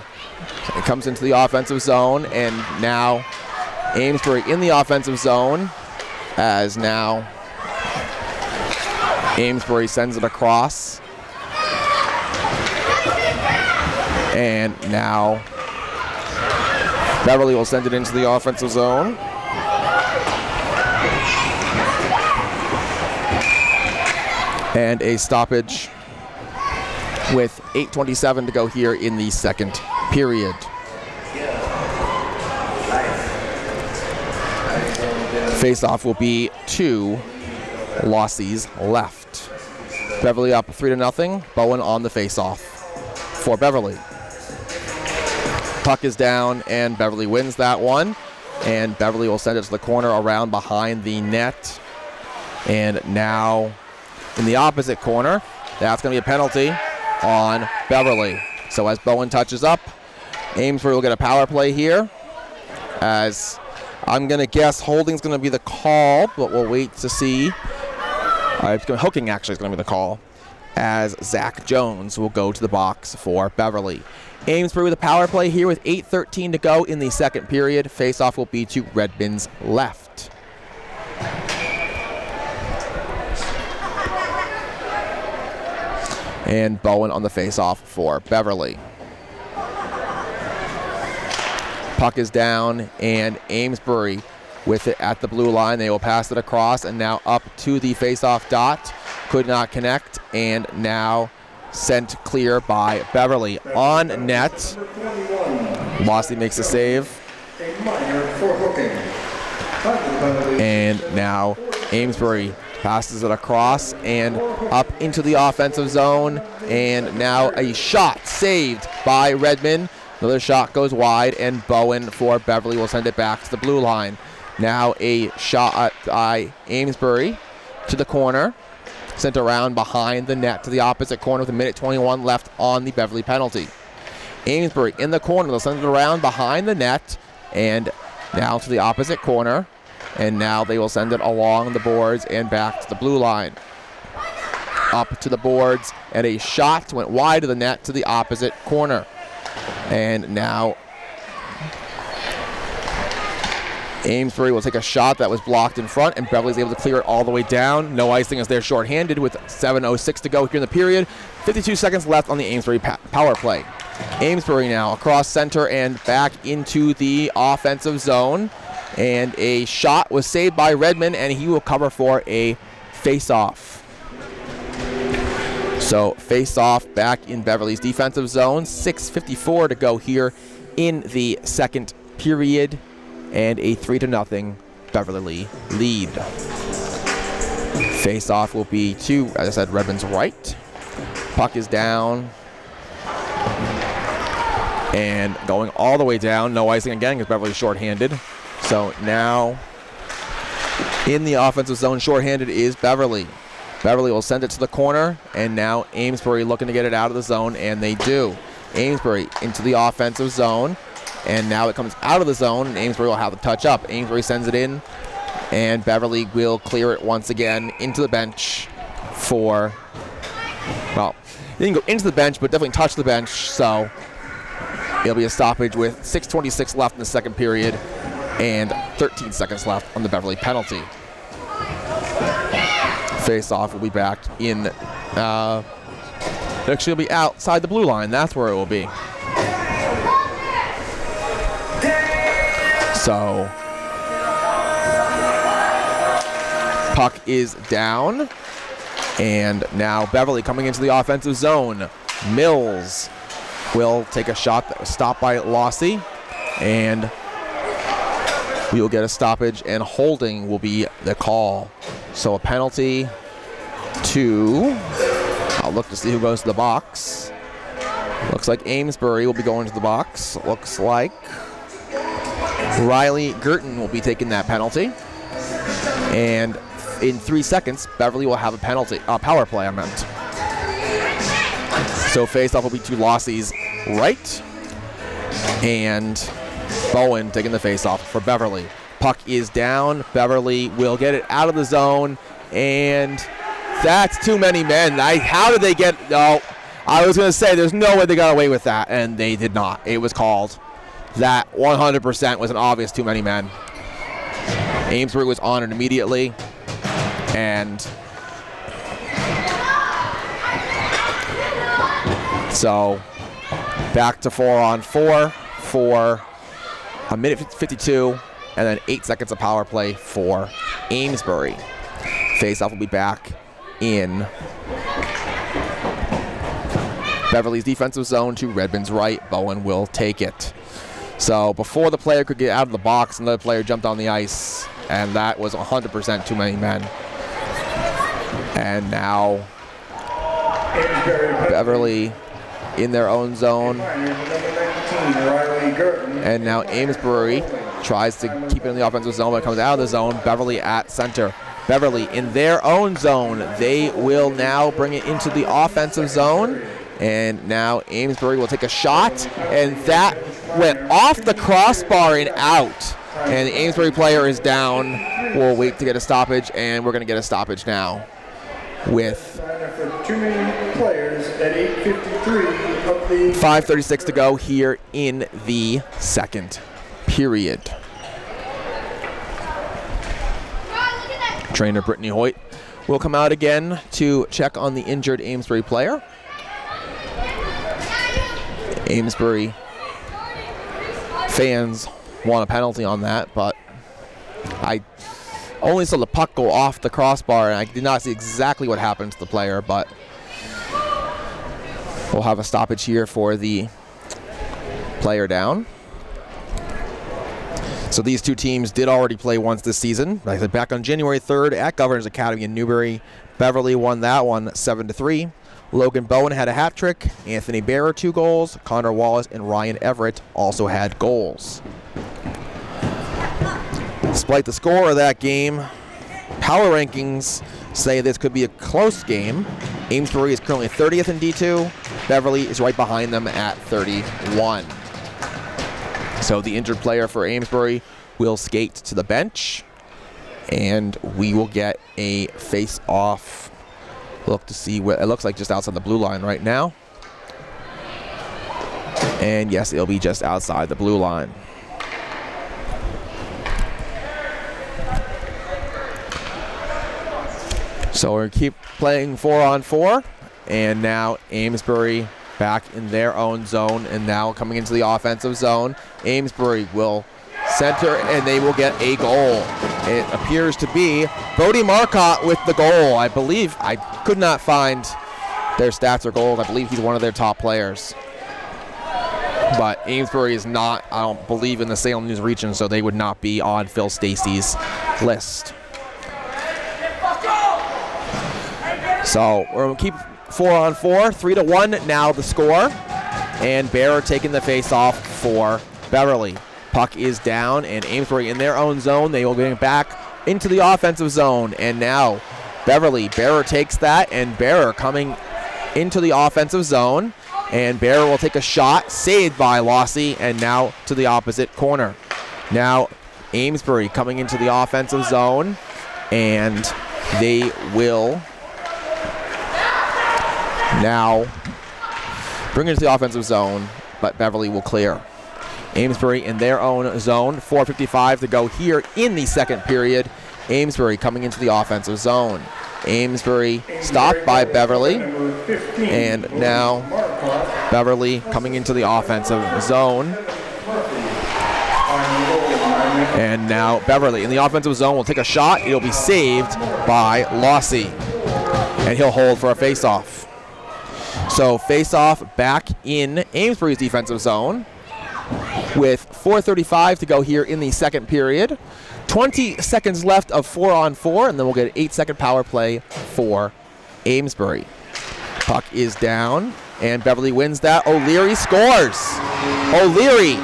S1: comes into the offensive zone, and now Amesbury in the offensive zone, as now Amesbury sends it across. And now Beverly will send it into the offensive zone. And a stoppage with 8:27 to go here in the second period. Face-off will be two Lossies left. Beverly up 3-0. Bowen on the face-off for Beverly. Puck is down, and Beverly wins that one. And Beverly will send it to the corner around behind the net. And now in the opposite corner, that's going to be a penalty on Beverly. So as Bowen touches up, Amesbury will get a power play here. As I'm going to guess holding's going to be the call, but we'll wait to see. Hooking actually is going to be the call, as Zach Jones will go to the box for Beverly. Amesbury with a power play here with 8:13 to go in the second period. Face-off will be to Redmond's left. And Bowen on the face-off for Beverly. Puck is down, and Amesbury with it at the blue line. They will pass it across, and now up to the face-off dot. Could not connect, and now sent clear by Beverly. On net, Lossy makes a save. And now Amesbury passes it across and up into the offensive zone. And now a shot saved by Redmond. Another shot goes wide, and Bowen for Beverly will send it back to the blue line. Now a shot by Amesbury to the corner. Sent around behind the net to the opposite corner with a minute 21 left on the Beverly penalty. Amesbury in the corner. They'll send it around behind the net and now to the opposite corner. And now they will send it along the boards and back to the blue line. Up to the boards, and a shot went wide of the net to the opposite corner. And now Amesbury will take a shot that was blocked in front, and Beverly's able to clear it all the way down. No icing as they're shorthanded with 7:06 to go here in the period. 52 seconds left on the Amesbury power play. Amesbury now across center and back into the offensive zone. And a shot was saved by Redmond, and he will cover for a face-off. So face-off back in Beverly's defensive zone. 6:54 to go here in the second period. And a 3-0 Beverly lead. Face-off will be to, as I said, Redmond's right. Puck is down. And going all the way down. No icing again because Beverly's shorthanded. So now in the offensive zone, shorthanded is Beverly. Beverly will send it to the corner, and now Amesbury looking to get it out of the zone, and they do. Amesbury into the offensive zone, and now it comes out of the zone, and Amesbury will have the touch up. Amesbury sends it in, and Beverly will clear it once again into the bench for, well, he didn't go into the bench, but definitely touched the bench, so it'll be a stoppage with 6:26 left in the second period and 13 seconds left on the Beverly penalty. Face-off will be back in, actually it'll be outside the blue line. That's where it will be. So, puck is down, and now Beverly coming into the offensive zone. Mills will take a shot that was stopped by Lossy, and we will get a stoppage, and holding will be the call. So a penalty to, I'll look to see who goes to the box. Looks like Amesbury will be going to the box. Looks like Riley Girton will be taking that penalty. And in 3 seconds, Beverly will have a penalty, power play, I meant. So face-off will be to Lossy's right. And Bowen taking the face-off for Beverly. Puck is down. Beverly will get it out of the zone, and that's too many men. How did they get? No, I was going to say there's no way they got away with that, and they did not. It was called. That 100% was an obvious too many men. Amesbury was on it immediately, and so back to 4-on-4 for a minute 52, and then 8 seconds of power play for Amesbury. Face-off will be back in Beverly's defensive zone to Redmond's right. Bowen will take it. So before the player could get out of the box, another player jumped on the ice, and that was 100% too many men. And now Beverly in their own zone. And now Amesbury tries to keep it in the offensive zone, but comes out of the zone. Beverly at center. Beverly in their own zone. They will now bring it into the offensive zone. And now Amesbury will take a shot, and that went off the crossbar and out. And the Amesbury player is down. We'll wait to get a stoppage, and we're going to get a stoppage now with 5:36 to go here in the second period. Trainer Brittany Hoyt will come out again to check on the injured Amesbury player. Amesbury fans want a penalty on that, but I only saw the puck go off the crossbar, and I did not see exactly what happened to the player, but we'll have a stoppage here for the player down. So these two teams did already play once this season. Like I said, back on January 3rd at Governor's Academy in Newbury. Beverly won that one 7-3. Logan Bowen had a hat trick. Anthony Bearer 2 goals. Connor Wallace and Ryan Everett also had goals. Despite the score of that game, power rankings say this could be a close game. Amesbury is currently 30th in D2. Beverly is right behind them at 31. So the injured player for Amesbury will skate to the bench, and we will get a face-off look to see what it looks like just outside the blue line right now. And yes, it'll be just outside the blue line. So we're keep playing 4-on-4, and now Amesbury back in their own zone, and now coming into the offensive zone. Amesbury will center, and they will get a goal. It appears to be Bodie Marcotte with the goal. I believe, I could not find their stats or goals. I believe he's one of their top players. But Amesbury is not, I don't believe, in the Salem News region, so they would not be on Phil Stacey's list. So we're going to keep 4-on-4, 3-1 now the score. And Bearer taking the face-off for Beverly. Puck is down, and Amesbury in their own zone. They will get back into the offensive zone. And now Beverly, Bearer takes that, and Bearer coming into the offensive zone. And Bearer will take a shot, saved by Lossy, and now to the opposite corner. Now Amesbury coming into the offensive zone, and they will now bring it to the offensive zone, but Beverly will clear. Amesbury in their own zone, 4:55 to go here in the second period. Amesbury coming into the offensive zone. Amesbury stopped by Beverly, and now Beverly coming into the offensive zone. And now Beverly in the offensive zone will take a shot. It'll be saved by Lossy, and he'll hold for a face-off. So face-off back in Amesbury's defensive zone with 4:35 to go here in the second period. 20 seconds left of 4-on-4, and then we'll get an 8-second power play for Amesbury. Puck is down, and Beverly wins that. O'Leary scores. O'Leary,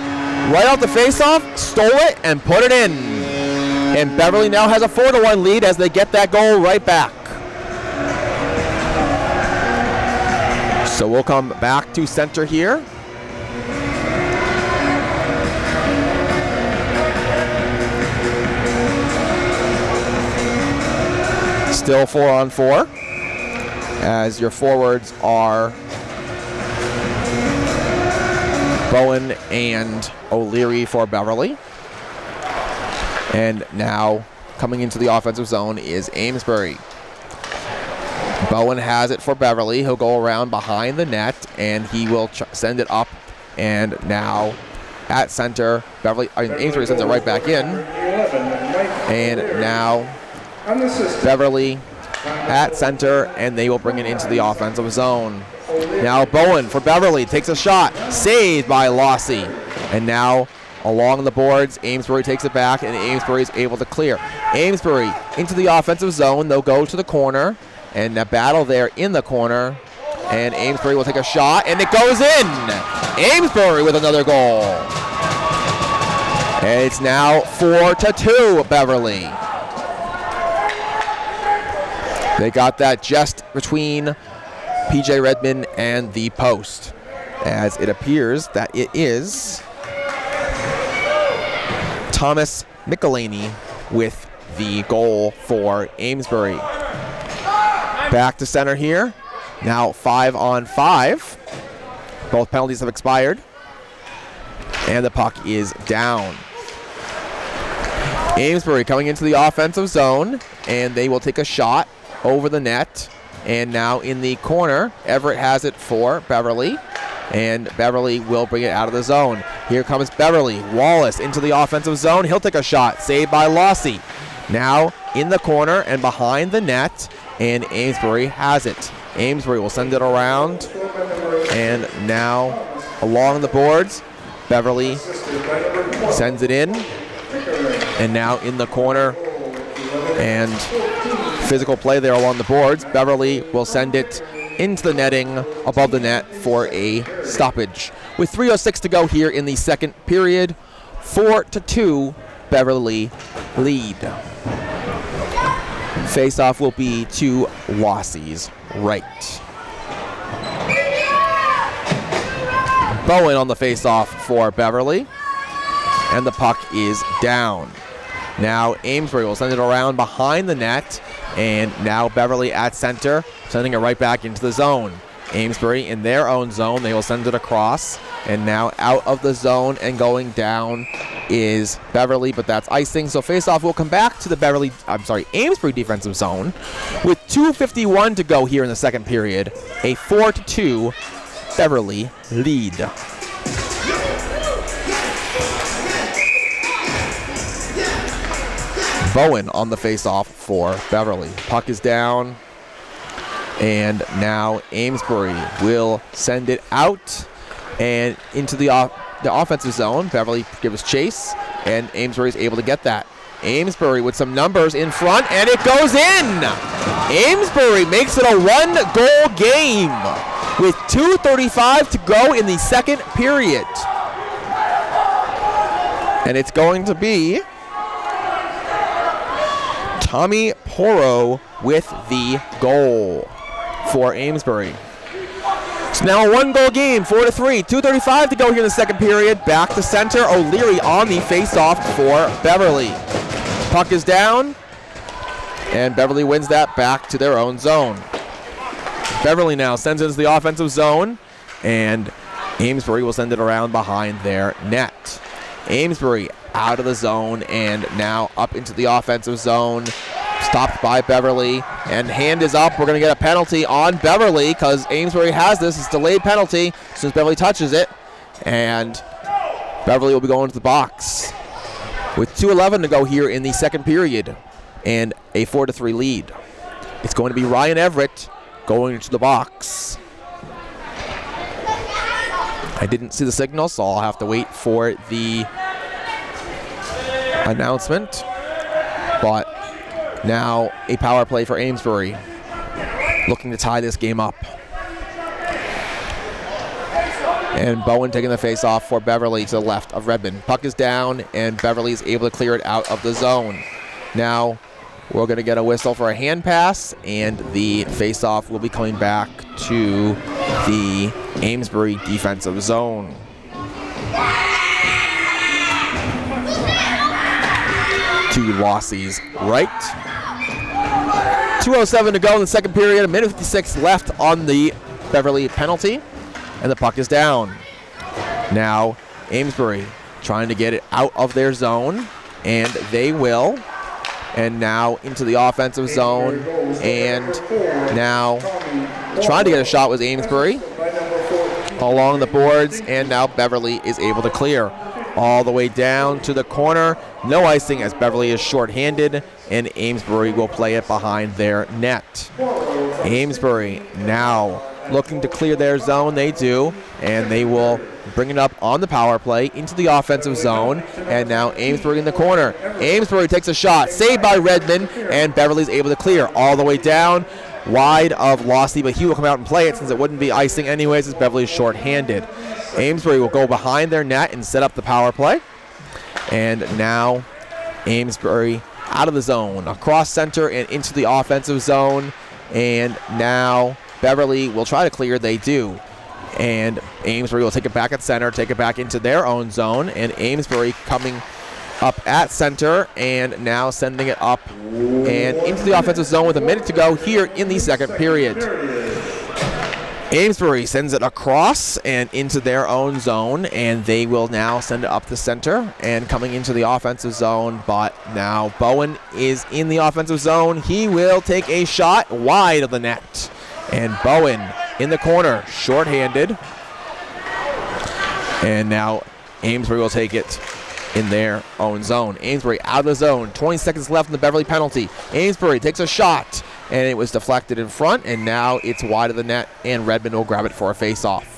S1: right off the face-off, stole it and put it in. And Beverly now has a 4-1 lead as they get that goal right back. So we'll come back to center here. Still 4-on-4, as your forwards are Bowen and O'Leary for Beverly. And now coming into the offensive zone is Amesbury. Bowen has it for Beverly. He'll go around behind the net, and he will send it up. And now at center, Amesbury sends it right back in. And now Beverly at center, and they will bring it into the offensive zone. Now Bowen for Beverly takes a shot, saved by Lossy. And now along the boards, Amesbury takes it back, and Amesbury is able to clear. Amesbury into the offensive zone. They'll go to the corner, and a battle there in the corner. And Amesbury will take a shot, and it goes in. Amesbury with another goal. And it's now 4-2 Beverly. They got that just between PJ Redmond and the post, as it appears that it is Thomas Michelini with the goal for Amesbury. Back to center here. Now 5-on-5. Both penalties have expired, and the puck is down. Amesbury coming into the offensive zone, and they will take a shot over the net. And now in the corner, Everett has it for Beverly. and Beverly will bring it out of the zone. Here comes Beverly. Wallace into the offensive zone. He'll take a shot. Saved by Lossie. Now in the corner and behind the net, and Amesbury has it. Amesbury will send it around, and now along the boards, Beverly sends it in, and now in the corner, and physical play there along the boards. Beverly will send it into the netting above the net for a stoppage. With 3:06 to go here in the second period, 4-2, Beverly lead. Face-off will be to Lossie's right. Bowen on the face-off for Beverly, and the puck is down. Now Amesbury will send it around behind the net, and now Beverly at center, sending it right back into the zone. Amesbury in their own zone, they will send it across, and now out of the zone and going down is Beverly, but that's icing. So face-off will come back to the Amesbury defensive zone with 2:51 to go here in the second period. A 4-2 Beverly lead. Bowen on the face-off for Beverly. Puck is down, and now Amesbury will send it out and into the offensive zone. Beverly gives chase, and Amesbury is able to get that. Amesbury with some numbers in front, and it goes in! Amesbury makes it a one-goal game with 2:35 to go in the second period. And it's going to be Tommy Porro with the goal for Amesbury. So now a one-goal game, 4-3. 2:35 to go here in the second period. Back to center. O'Leary on the face-off for Beverly. Puck is down, and Beverly wins that back to their own zone. Beverly now sends it into the offensive zone, and Amesbury will send it around behind their net. Amesbury out of the zone and now up into the offensive zone. Stopped by Beverly, and hand is up. We're going to get a penalty on Beverly because Amesbury has this. It's a delayed penalty as soon as Beverly touches it, and Beverly will be going to the box with 2:11 to go here in the second period and a 4-3 lead. It's going to be Ryan Everett going into the box. I didn't see the signal, so I'll have to wait for the announcement. But now a power play for Amesbury, looking to tie this game up. And Bowen taking the face off for Beverly to the left of Redmond. Puck is down, and Beverly is able to clear it out of the zone. Now we're going to get a whistle for a hand pass, and the face-off will be coming back to the Amesbury defensive zone. To Lossie's right. 2:07 to go in the second period. 1:56 left on the Beverly penalty, and the puck is down. Now Amesbury trying to get it out of their zone, and they will. And now into the offensive zone, and now trying to get a shot was Amesbury along the boards, and now Beverly is able to clear all the way down to the corner. No icing as Beverly is shorthanded, and Amesbury will play it behind their net. Amesbury now looking to clear their zone. They do, and they will bring it up on the power play into the offensive zone, and now Amesbury in the corner. Amesbury takes a shot, saved by Redmond, and Beverly's able to clear all the way down wide of Lossie, but he will come out and play it since it wouldn't be icing anyways as Beverly's shorthanded. Amesbury will go behind their net and set up the power play, and now Amesbury out of the zone, across center and into the offensive zone, and now Beverly will try to clear. They do. And Amesbury will take it back at center, take it back into their own zone, and Amesbury coming up at center and now sending it up and into the offensive zone with a minute to go here in the second period. Amesbury sends it across and into their own zone, and they will now send it up the center and coming into the offensive zone, but now Bowen is in the offensive zone. He will take a shot wide of the net, and Bowen in the corner, shorthanded, And now Amesbury will take it in their own zone. Amesbury out of the zone. 20 seconds left in the Beverly penalty. Amesbury takes a shot, and it was deflected in front, and now it's wide of the net, and Redmond will grab it for a face-off.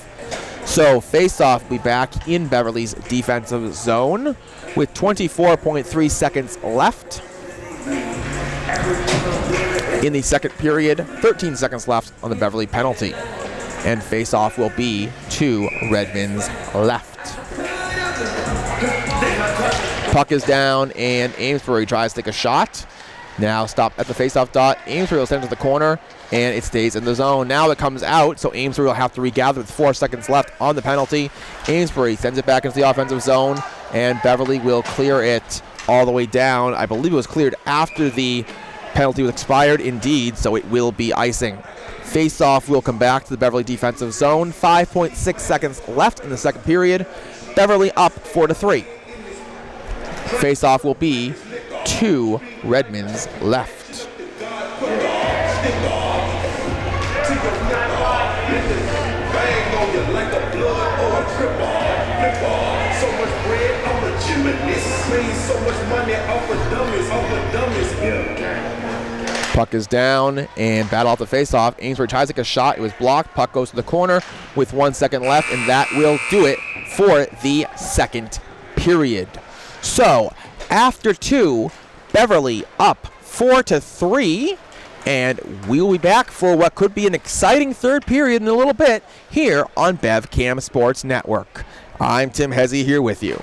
S1: So face-off will be back in Beverly's defensive zone with 24.3 seconds left in the second period. 13 seconds left on the Beverly penalty. And face-off will be to Redmond's left. Puck is down, and Amesbury tries to take a shot. Now stop at the face-off dot. Amesbury will send it to the corner, and it stays in the zone. Now it comes out, so Amesbury will have to regather with 4 seconds left on the penalty. Amesbury sends it back into the offensive zone, and Beverly will clear it all the way down. I believe it was cleared after the penalty was expired, indeed, so it will be icing. Face-off will come back to the Beverly defensive zone. 5.6 seconds left in the second period. Beverly up 4-3. Face-off will be to Redmond's left. Puck is down and battle off the face-off. Amesbury tries to take a shot. It was blocked. Puck goes to the corner with 1 second left, and that will do it for the second period. So, after 2, Beverly up 4-3, and we'll be back for what could be an exciting third period in a little bit here on BevCam Sports Network. I'm Tim Hezzy here with you.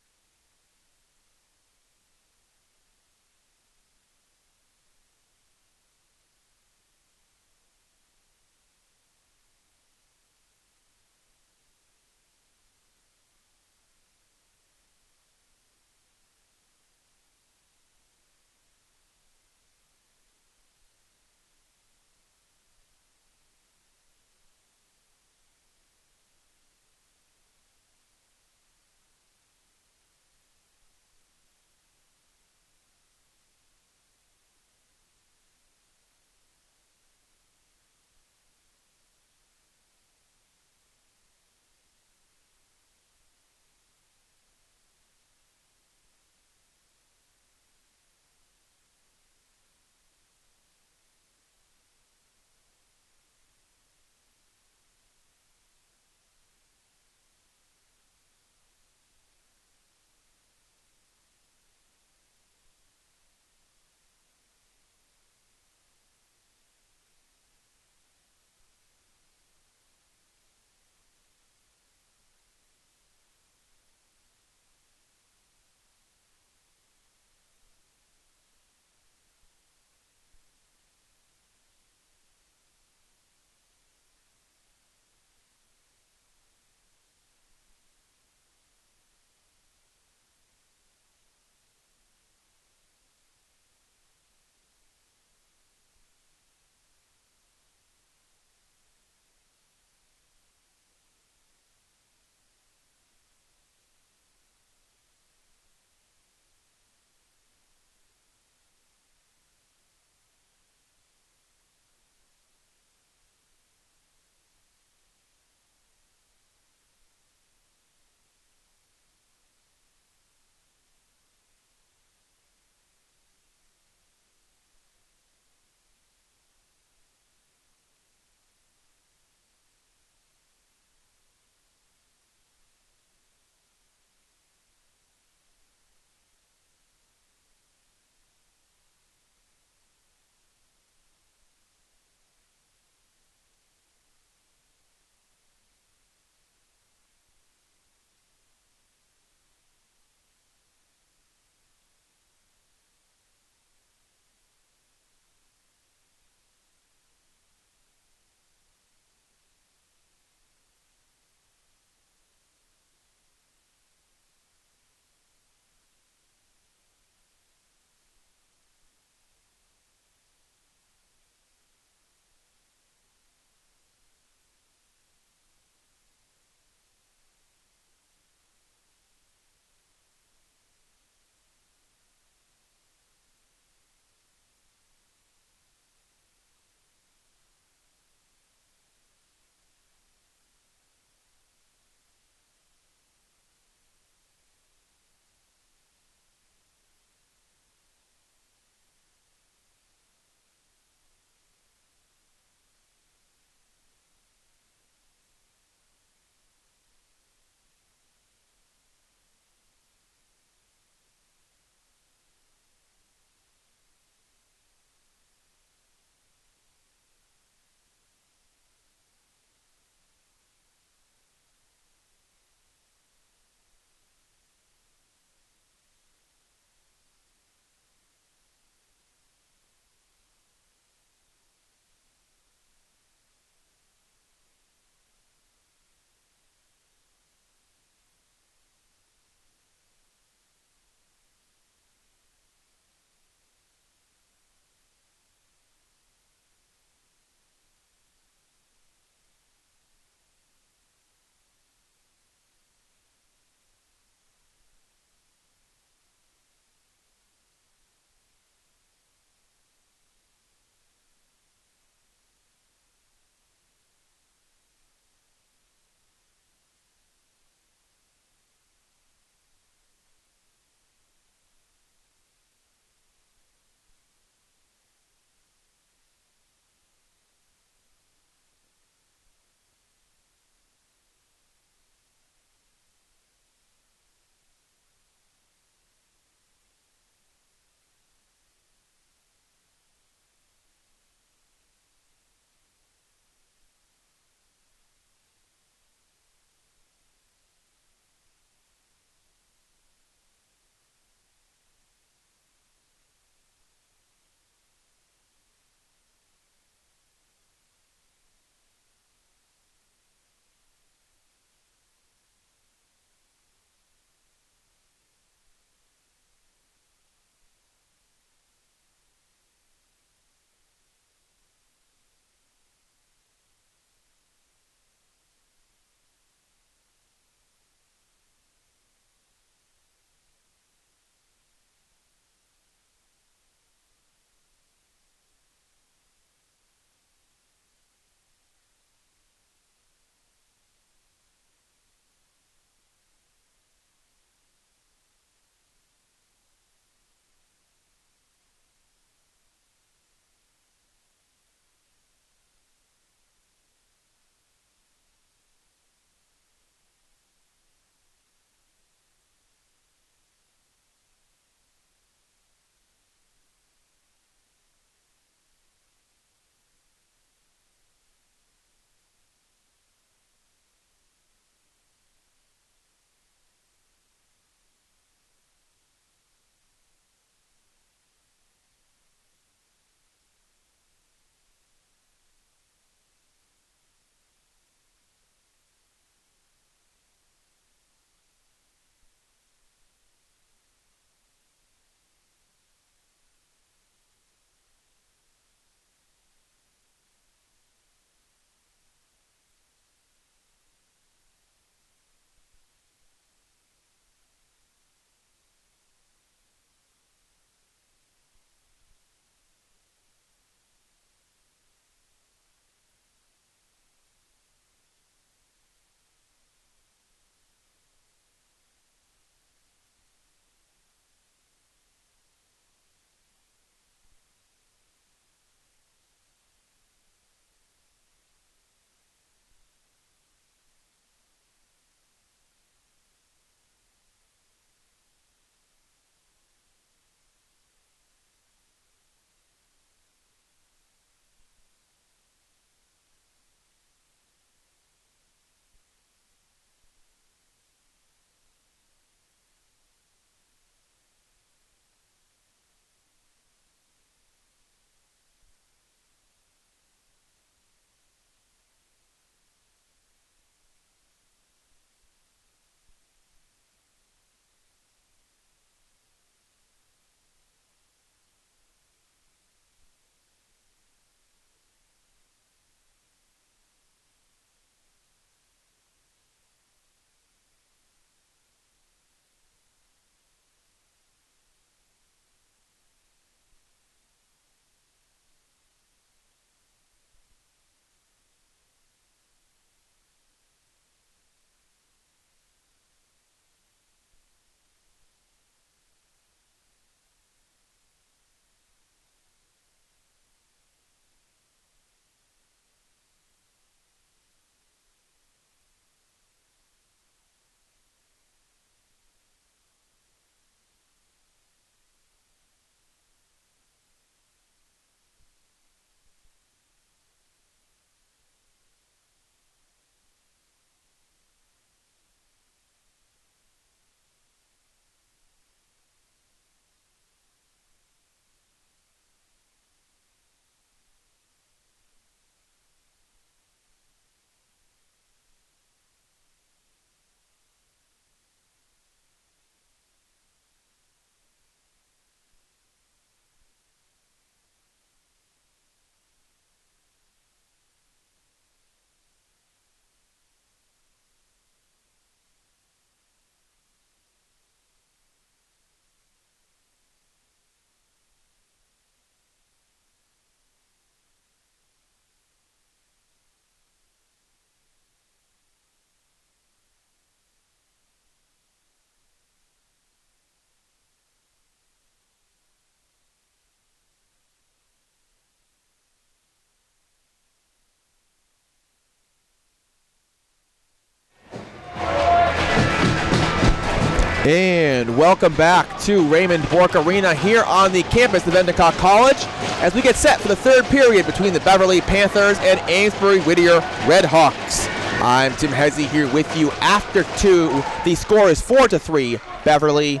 S1: And welcome back to Raymond Bork Arena here on the campus of Endicott College as we get set for the third period between the Beverly Panthers and Amesbury Whittier Redhawks. I'm Tim Hezzy here with you after two. The score is 4-3 Beverly.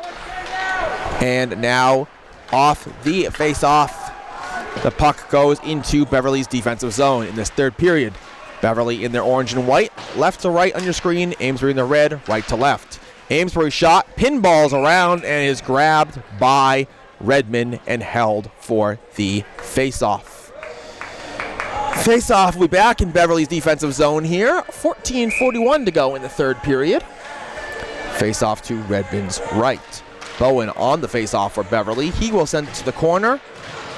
S1: And now off the face-off, the puck goes into Beverly's defensive zone in this third period. Beverly in their orange and white, left to right on your screen, Amesbury in the red, right to left. Amesbury shot, pinballs around, and is grabbed by Redmond and held for the face-off. Face-off will be back in Beverly's defensive zone here. 14:41 to go in the third period. Face-off to Redmond's right. Bowen on the face-off for Beverly. He will send it to the corner,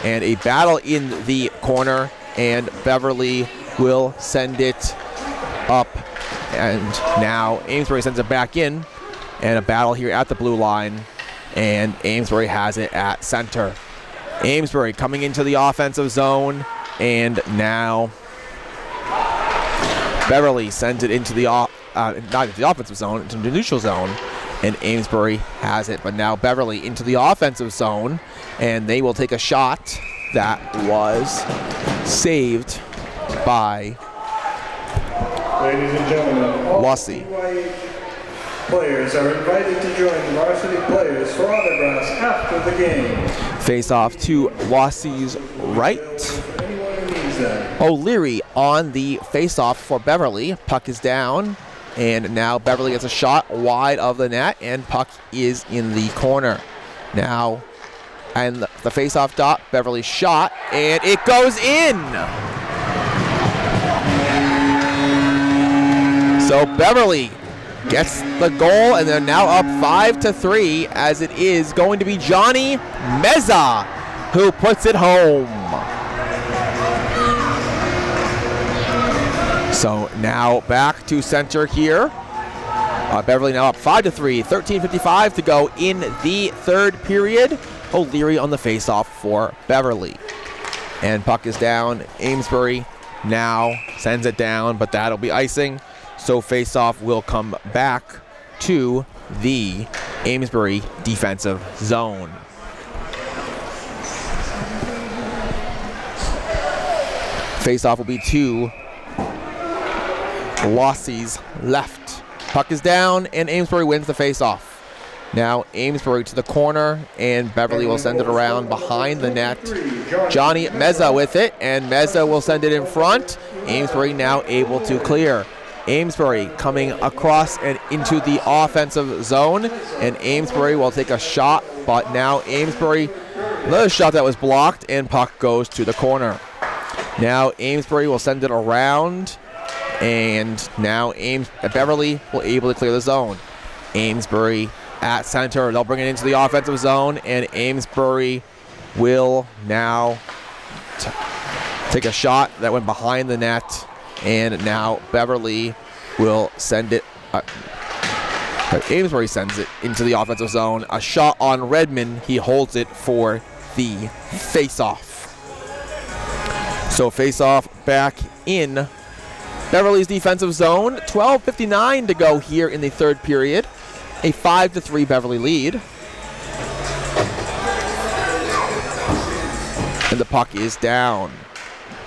S1: and a battle in the corner, and Beverly will send it up, and now Amesbury sends it back in. And a battle here at the blue line, and Amesbury has it at center. Amesbury coming into the offensive zone, and now Beverly sends it into the not into the offensive zone, into the neutral zone, and Amesbury has it. But now Beverly into the offensive zone, and they will take a shot that was saved by
S2: Ladies and gentlemen, all
S1: Wassey.
S2: Players are invited to join the varsity players for autographs after the game.
S1: Face off to Wassey's right.
S2: Anyone who needs that.
S1: O'Leary on the face-off for Beverly. Puck is down, and now Beverly gets a shot wide of the net, and puck is in the corner. Now, and the face-off dot, Beverly shot, and it goes in! So Beverly gets the goal, and they're now up 5-3 as it is going to be Johnny Meza who puts it home. So now back to center here. Beverly now up 5-3, 13:55 to go in the third period. O'Leary on the faceoff for Beverly. And puck is down. Amesbury now sends it down, but that'll be icing. So faceoff will come back to the Amesbury defensive zone. Faceoff will be to Wassey's left. Puck is down, and Amesbury wins the faceoff. Now Amesbury to the corner, and Beverly will send it around behind the net. Johnny Meza with it, and Meza will send it in front. Amesbury now able to clear. Amesbury coming across and into the offensive zone, and Amesbury will take a shot, but now Amesbury, another shot that was blocked, and puck goes to the corner. Now Amesbury will send it around, and now Beverly will able to clear the zone. Amesbury at center, they'll bring it into the offensive zone, and Amesbury will now take a shot that went behind the net. And now Beverly will send it. Amesbury sends it into the offensive zone. A shot on Redmond. He holds it for the face-off. So face-off back in Beverly's defensive zone. 12:59 to go here in the third period. A 5-3 Beverly lead. And the puck is down.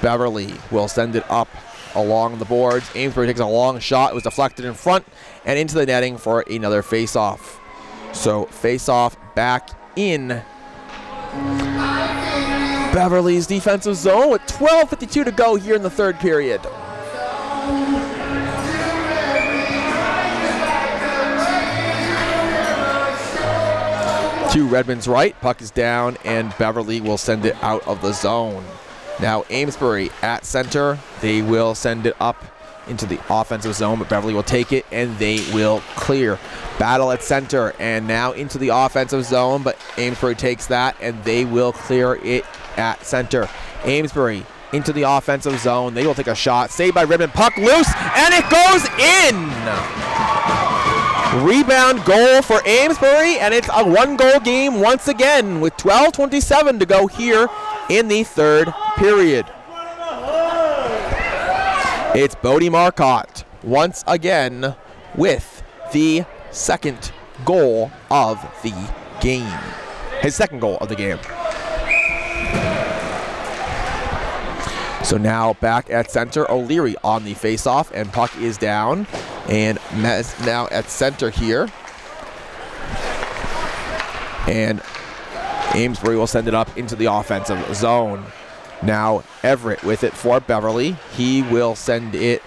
S1: Beverly will send it up along the boards. Amesbury takes a long shot. It was deflected in front and into the netting for another face-off. So face-off back in Beverly's defensive zone with 12:52 to go here in the third period. To Redmond's right, puck is down, and Beverly will send it out of the zone. Now Amesbury at center, they will send it up into the offensive zone, but Beverly will take it, and they will clear. Battle at center, and now into the offensive zone, but Amesbury takes that, and they will clear it at center. Amesbury into the offensive zone, they will take a shot, saved by Redmond, puck loose, and it goes in! Rebound goal for Amesbury, and it's a one-goal game once again with 12:27 to go here in the third period. It's Bodie Marcotte once again with the second goal of the game. His second goal of the game. So now back at center, O'Leary on the faceoff, and puck is down. And Mez now at center here. And Amesbury will send it up into the offensive zone. Now Everett with it for Beverly. He will send it,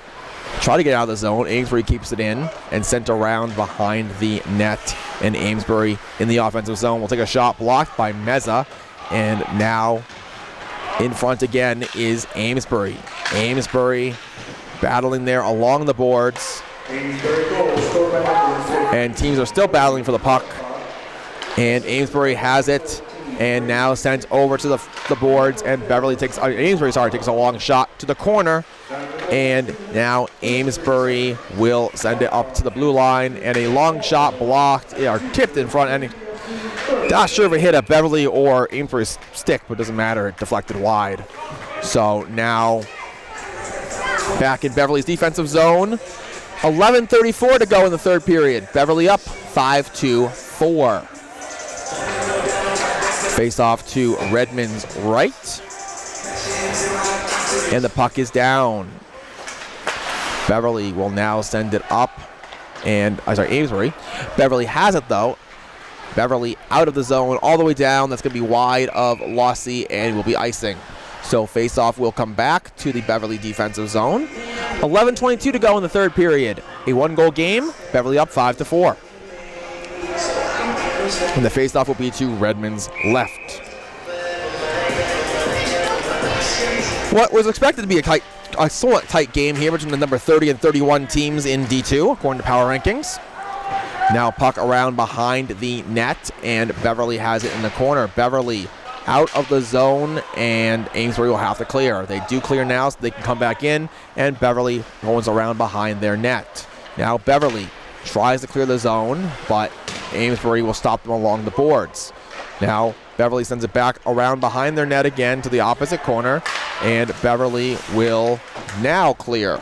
S1: try to get out of the zone. Amesbury keeps it in and sent around behind the net. And Amesbury in the offensive zone will take a shot blocked by Meza. And now in front again is Amesbury. Amesbury battling there along the boards. And teams are still battling for the puck. And Amesbury has it. And now sent over to the boards. And Beverly takes, Amesbury, takes a long shot to the corner. And now Amesbury will send it up to the blue line. And a long shot blocked, or tipped in front. And not sure if it hit a Beverly or Amesbury's stick, but it doesn't matter. It deflected wide. So now back in Beverly's defensive zone. 11:34 to go in the third period. Beverly up 5-4. Face off to Redmond's right. And the puck is down. Beverly will now send it up. And, Amesbury. Beverly has it though. Beverly out of the zone, all the way down. That's going to be wide of Lossie and will be icing. So face-off will come back to the Beverly defensive zone. 11:22 to go in the third period. A one-goal game. Beverly up 5-4. And the face-off will be to Redmond's left. What was expected to be a somewhat tight game here between the number 30 and 31 teams in D2, according to Power Rankings. Now puck around behind the net, and Beverly has it in the corner. Beverly out of the zone, and Amesbury will have to clear. They do clear now, so they can come back in, and Beverly goes around behind their net. Now Beverly tries to clear the zone, but Amesbury will stop them along the boards. Now Beverly sends it back around behind their net again to the opposite corner, and Beverly will now clear.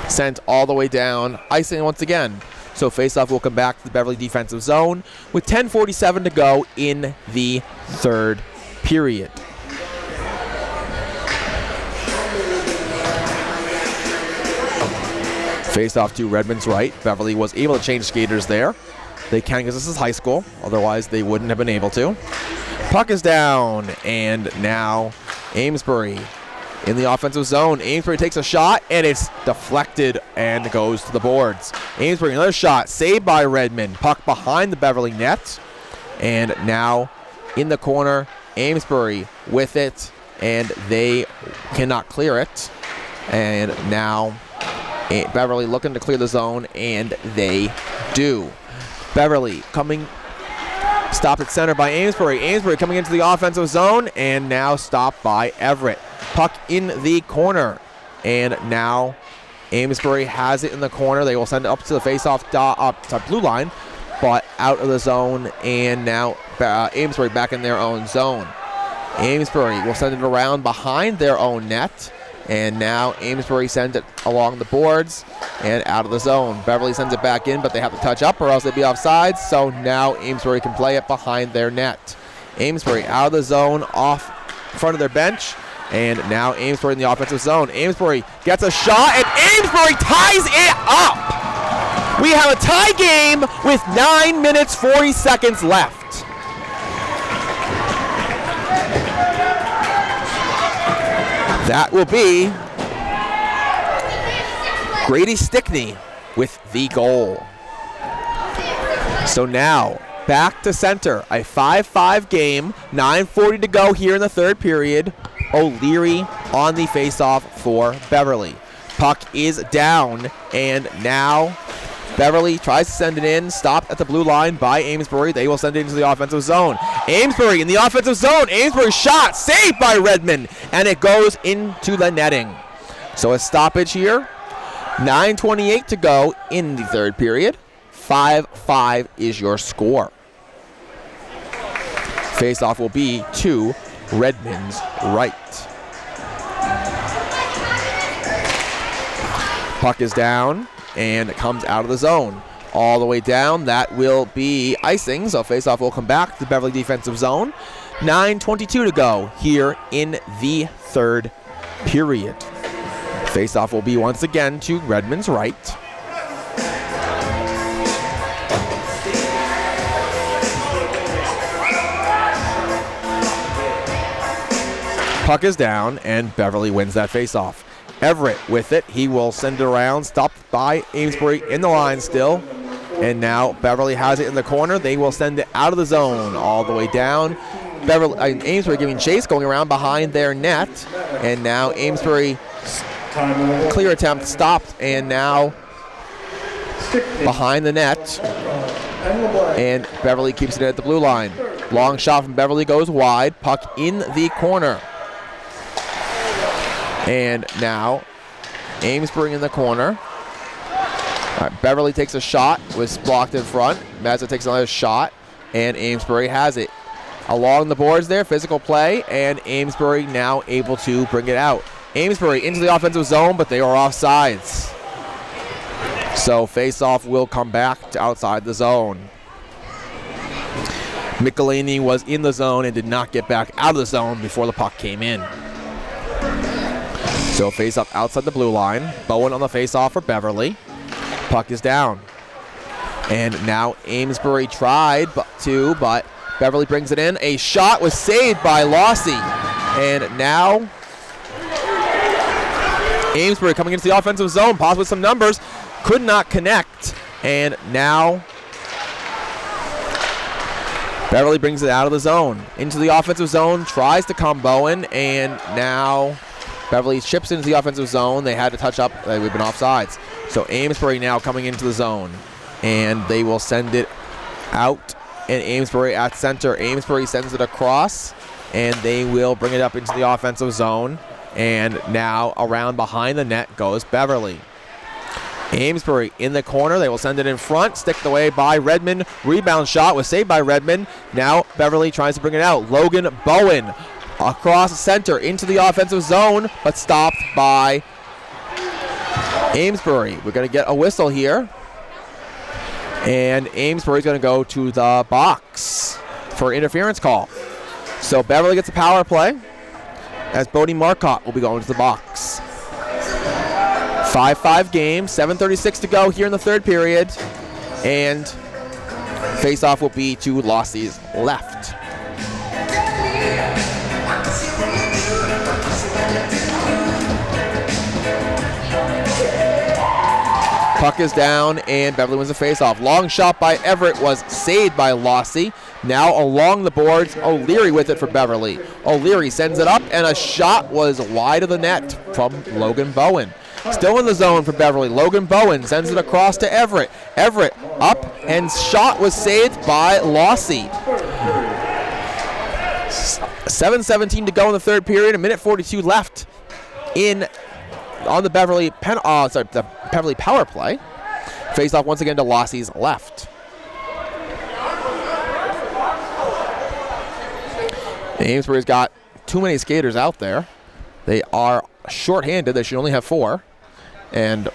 S1: Sent all the way down, icing once again. So faceoff will come back to the Beverly defensive zone with 10:47 to go in the third period. Faceoff to Redmond's right. Beverly was able to change skaters there. They can because this is high school. Otherwise, they wouldn't have been able to. Puck is down, and now Amesbury in the offensive zone. Amesbury takes a shot, and it's deflected and goes to the boards. Amesbury, another shot, saved by Redmond. Puck behind the Beverly net. And now in the corner, Amesbury with it, and they cannot clear it. And now Beverly looking to clear the zone, and they do. Beverly coming, stopped at center by Amesbury. Amesbury coming into the offensive zone, and now stopped by Everett. Puck in the corner, and now Amesbury has it in the corner. They will send it up to the face-off up to blue line, but out of the zone, and now Amesbury back in their own zone. Amesbury will send it around behind their own net, and now Amesbury sends it along the boards and out of the zone. Beverly sends it back in, but they have to touch up or else they'd be offsides, so now Amesbury can play it behind their net. Amesbury out of the zone, off front of their bench, and now Amesbury in the offensive zone. Amesbury gets a shot, and Amesbury ties it up! We have a tie game with 9 minutes, 40 seconds left. That will be Grady Stickney with the goal. So now, back to center. A 5-5 game, 9:40 to go here in the third period. O'Leary on the faceoff for Beverly. Puck is down, and now Beverly tries to send it in, stopped at the blue line by Amesbury. They will send it into the offensive zone. Amesbury in the offensive zone. Amesbury shot, saved by Redmond, and it goes into the netting. So a stoppage here. 9:28 to go in the third period. 5-5 is your score. Face-off will be to Redmond's right. Puck is down, and it comes out of the zone. all the way down. That will be icing, so faceoff will come back to the Beverly defensive zone. 9:22 to go here in the third period. Faceoff will be once again to Redmond's right. Puck is down, and Beverly wins that faceoff. Everett with it. He will send it around, stopped by Amesbury in the line still. And now Beverly has it in the corner. They will send it out of the zone all the way down. Amesbury giving chase, going around behind their net. And now Amesbury, clear attempt stopped, and now behind the net. And Beverly keeps it at the blue line. Long shot from Beverly goes wide. Puck in the corner. And now Amesbury in the corner. All right, Beverly takes a shot, was blocked in front. Mazza takes another shot, and Amesbury has it. Along the boards there, physical play, and Amesbury now able to bring it out. Amesbury into the offensive zone, but they are offsides. So face-off will come back to outside the zone. Michelini was in the zone and did not get back out of the zone before the puck came in. So face-off outside the blue line. Bowen on the face-off for Beverly. Puck is down. And now Amesbury tried but Beverly brings it in. A shot was saved by Lossie. And now Amesbury coming into the offensive zone, paused with some numbers, could not connect. And now Beverly brings it out of the zone. Into the offensive zone, tries to come Bowen, and now Beverly chips into the offensive zone. They had to touch up. We've been offsides. So Amesbury now coming into the zone, and they will send it out. And Amesbury at center. Amesbury sends it across, and they will bring it up into the offensive zone. And now around behind the net goes Beverly. Amesbury in the corner. They will send it in front. Sticked away by Redmond. Rebound shot was saved by Redmond. Now Beverly tries to bring it out. Logan Bowen across center into the offensive zone, but stopped by Amesbury. We're going to get a whistle here. And Amesbury's going to go to the box for interference call. So Beverly gets a power play as Bodie Marcotte will be going to the box. 5-5 game, 7:36 to go here in the third period. And face-off will be to Lossie's left. Puck is down, and Beverly wins the face-off. Long shot by Everett was saved by Lossie. Now along the boards, O'Leary with it for Beverly. O'Leary sends it up, and a shot was wide of the net from Logan Bowen. Still in the zone for Beverly. Logan Bowen sends it across to Everett. Everett up, and shot was saved by Lossie. 7:17 to go in the third period. 1:42 left on the Beverly Beverly power play. Face off once again to Lossie's left. Amesbury's got too many skaters out there. They are short-handed. They should only have 4. And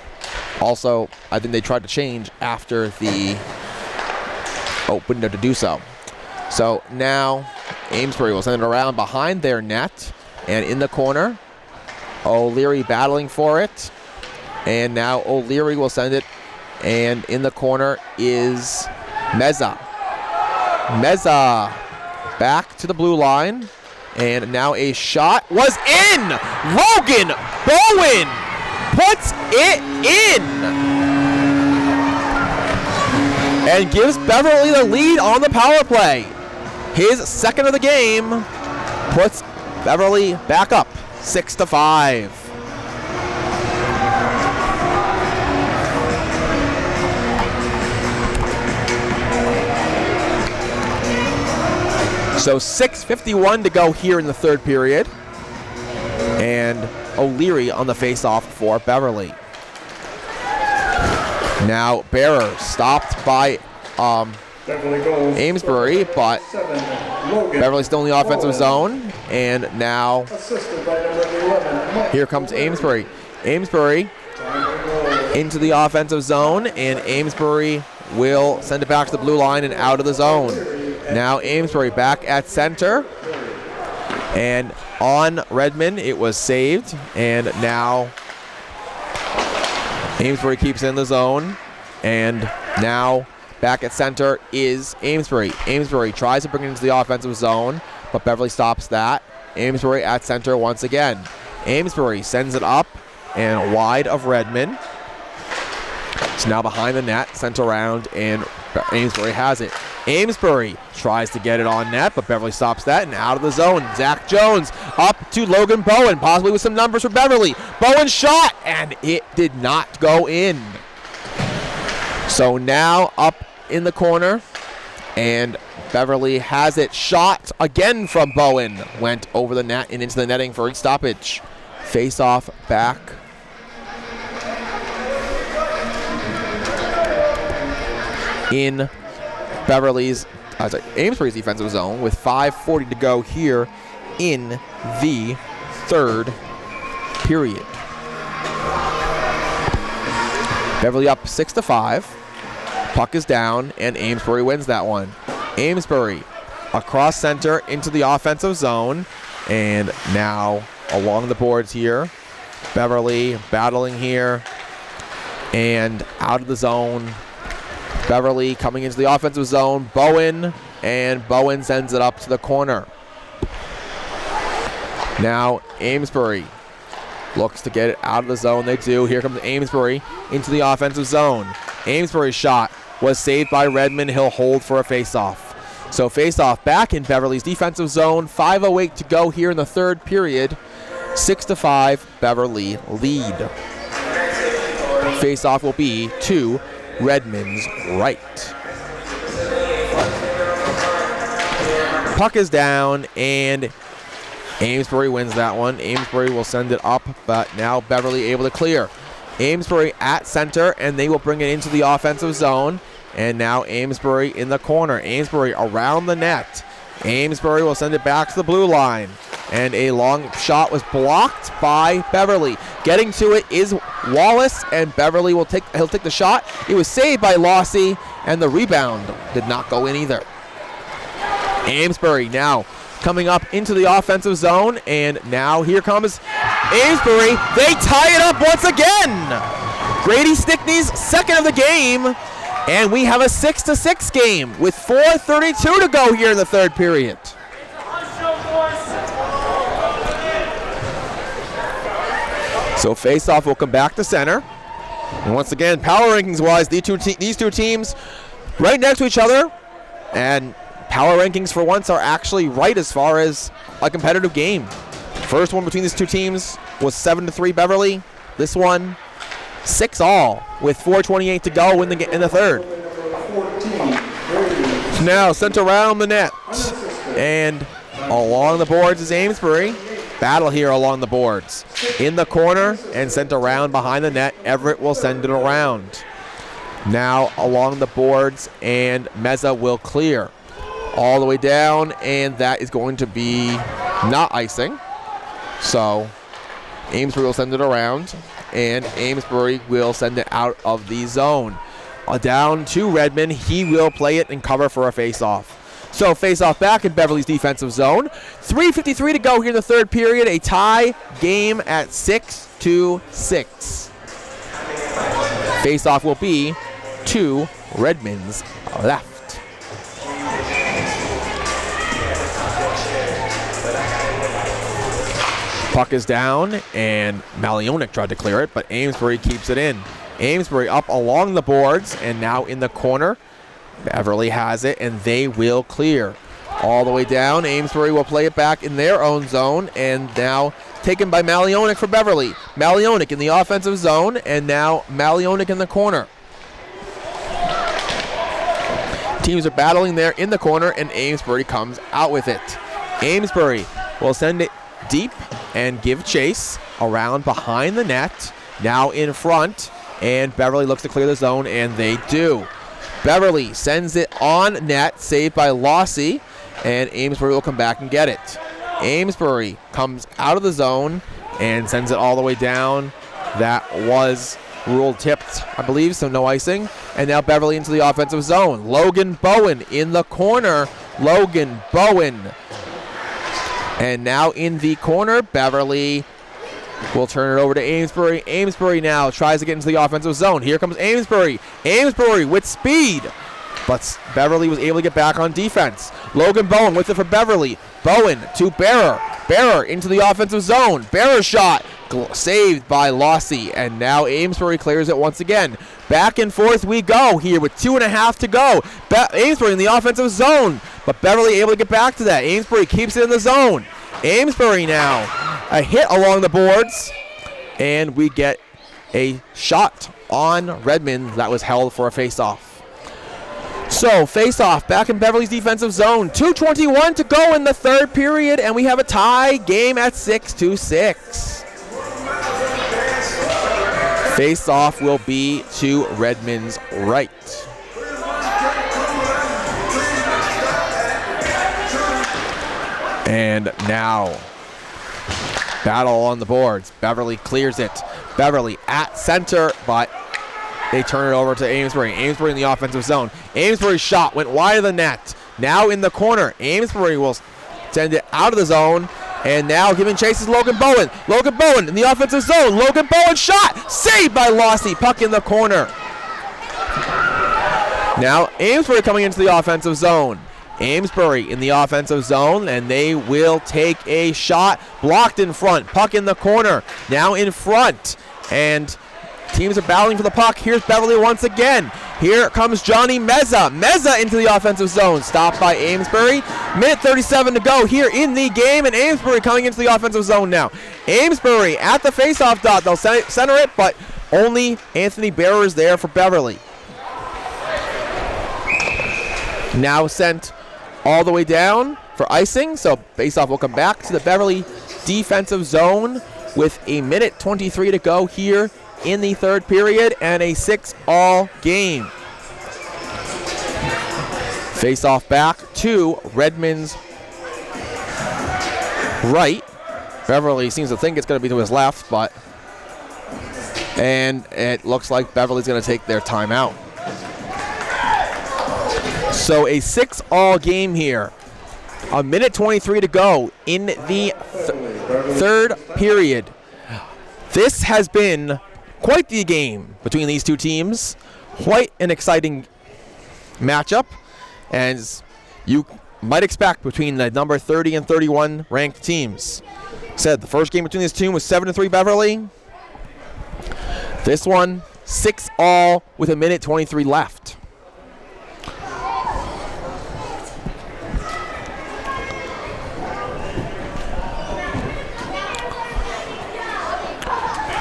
S1: also, I think they tried to change after the window to do so. So now Amesbury will send it around behind their net, and in the corner, O'Leary battling for it. And now O'Leary will send it, and in the corner is Meza. Meza back to the blue line, and now a shot was in! Logan Bowen puts it in! And gives Beverly the lead on the power play. His second of the game puts Beverly back up 6-5. So 6:51 to go here in the third period. And O'Leary on the face-off for Beverly. Now Bearer stopped by Amesbury, but Beverly's still in the offensive zone. And now here comes Amesbury. Amesbury into the offensive zone, and Amesbury will send it back to the blue line and out of the zone. Now Amesbury back at center. And on Redmond, it was saved. And now Amesbury keeps in the zone. And now back at center is Amesbury. Amesbury tries to bring it into the offensive zone, but Beverly stops that. Amesbury at center once again. Amesbury sends it up and wide of Redmond. It's now behind the net, sent around, and Amesbury has it. Amesbury tries to get it on net, but Beverly stops that and out of the zone. Zach Jones up to Logan Bowen, possibly with some numbers for Beverly. Bowen shot, and it did not go in. So now up in the corner, and Beverly has it. Shot again from Bowen. Went over the net and into the netting for a stoppage. Face off back. In Amesbury's defensive zone with 5:40 to go here in the third period. Beverly up 6-5. Puck is down, and Amesbury wins that one. Amesbury across center into the offensive zone, and now along the boards here. Beverly battling here, and out of the zone. Beverly coming into the offensive zone. Bowen, and Bowen sends it up to the corner. Now Amesbury looks to get it out of the zone. They do. Here comes Amesbury into the offensive zone. Amesbury's shot was saved by Redmond. He'll hold for a face-off. So face-off back in Beverly's defensive zone. 5:08 to go here in the third period. 6-5 Beverly lead. Face-off will be to Redmond's right. Puck is down, and Amesbury wins that one. Amesbury will send it up, but now Beverly able to clear. Amesbury at center, and they will bring it into the offensive zone. And now Amesbury in the corner. Amesbury around the net. Amesbury will send it back to the blue line. And a long shot was blocked by Beverly. Getting to it is Wallace, and Beverly will take the shot. It was saved by Lossie, and the rebound did not go in either. Amesbury now coming up into the offensive zone, and now here comes Amesbury. They tie it up once again. Grady Stickney's second of the game, and we have a 6-6 game with 4:32 to go here in the third period. So face-off will come back to center. And once again, power rankings-wise, these two teams right next to each other, and power rankings for once are actually right as far as a competitive game. First one between these two teams was 7-3 Beverly. This one 6-all with 4:28 to go in the third. Now sent around the net, and along the boards is Amesbury. Battle here along the boards. In the corner and sent around behind the net. Everett will send it around. Now along the boards, and Meza will clear. All the way down, and that is going to be not icing. So Amesbury will send it around, and Amesbury will send it out of the zone. Down to Redmond. He will play it and cover for a face-off. So face-off back in Beverly's defensive zone. 3:53 to go here in the third period. A tie game at 6-6. Face-off will be to Redmond's left. Puck is down, and Malionik tried to clear it, but Amesbury keeps it in. Amesbury up along the boards, and now in the corner. Beverly has it, and they will clear. All the way down, Amesbury will play it back in their own zone, and now taken by Malionik for Beverly. Malionik in the offensive zone, and now Malionik in the corner. Teams are battling there in the corner, and Amesbury comes out with it. Amesbury will send it deep and give chase around behind the net. Now in front, and Beverly looks to clear the zone, and they do. Beverly sends it on net, saved by Lossie, and Amesbury will come back and get it. Amesbury comes out of the zone and sends it all the way down. That was Ruled tipped, I believe, so no icing. And now Beverly into the offensive zone. Logan Bowen in the corner. Logan Bowen. And now in the corner, Beverly will turn it over to Amesbury. Amesbury now tries to get into the offensive zone. Here comes Amesbury. Amesbury with speed. But Beverly was able to get back on defense. Logan Bowen with it for Beverly. Bowen to Bearer. Bearer into the offensive zone. Bearer shot. Saved by Lossie. And now Amesbury clears it once again. Back and forth we go here with 2.5 to go. Amesbury in the offensive zone. But Beverly able to get back to that. Amesbury keeps it in the zone. Amesbury now. A hit along the boards. And we get a shot on Redmond that was held for a face-off. So, face-off back in Beverly's defensive zone. 2:21 to go in the third period, and we have a tie game at 6-6. Face-off will be to Redmond's right. And now, battle on the boards. Beverly clears it. Beverly at center, but they turn it over to Amesbury. Amesbury in the offensive zone. Amesbury's shot went wide of the net. Now in the corner. Amesbury will send it out of the zone. And now giving chase is Logan Bowen. Logan Bowen in the offensive zone. Logan Bowen shot. Saved by Lossie. Puck in the corner. Now Amesbury coming into the offensive zone. Amesbury in the offensive zone, and they will take a shot. Blocked in front. Puck in the corner. Now in front. And teams are battling for the puck. Here's Beverly once again. Here comes Johnny Meza. Meza into the offensive zone. Stopped by Amesbury. Minute 37 to go here in the game, and Amesbury coming into the offensive zone now. Amesbury at the faceoff dot. They'll center it, but only Anthony Bearer is there for Beverly. Now sent all the way down for icing, so faceoff will come back to the Beverly defensive zone with a minute 23 to go here in the third period and a 6-all game. Face off back to Redmond's right. Beverly seems to think it's going to be to his left, and it looks like Beverly's going to take their timeout. So a 6-all game here. A minute 23 to go in the third period. This has been quite the game between these two teams. Quite an exciting matchup, as you might expect between the number 30 and 31 ranked teams. Said the first game between these two was 7-3 Beverly. This one 6-all with a minute 23 left.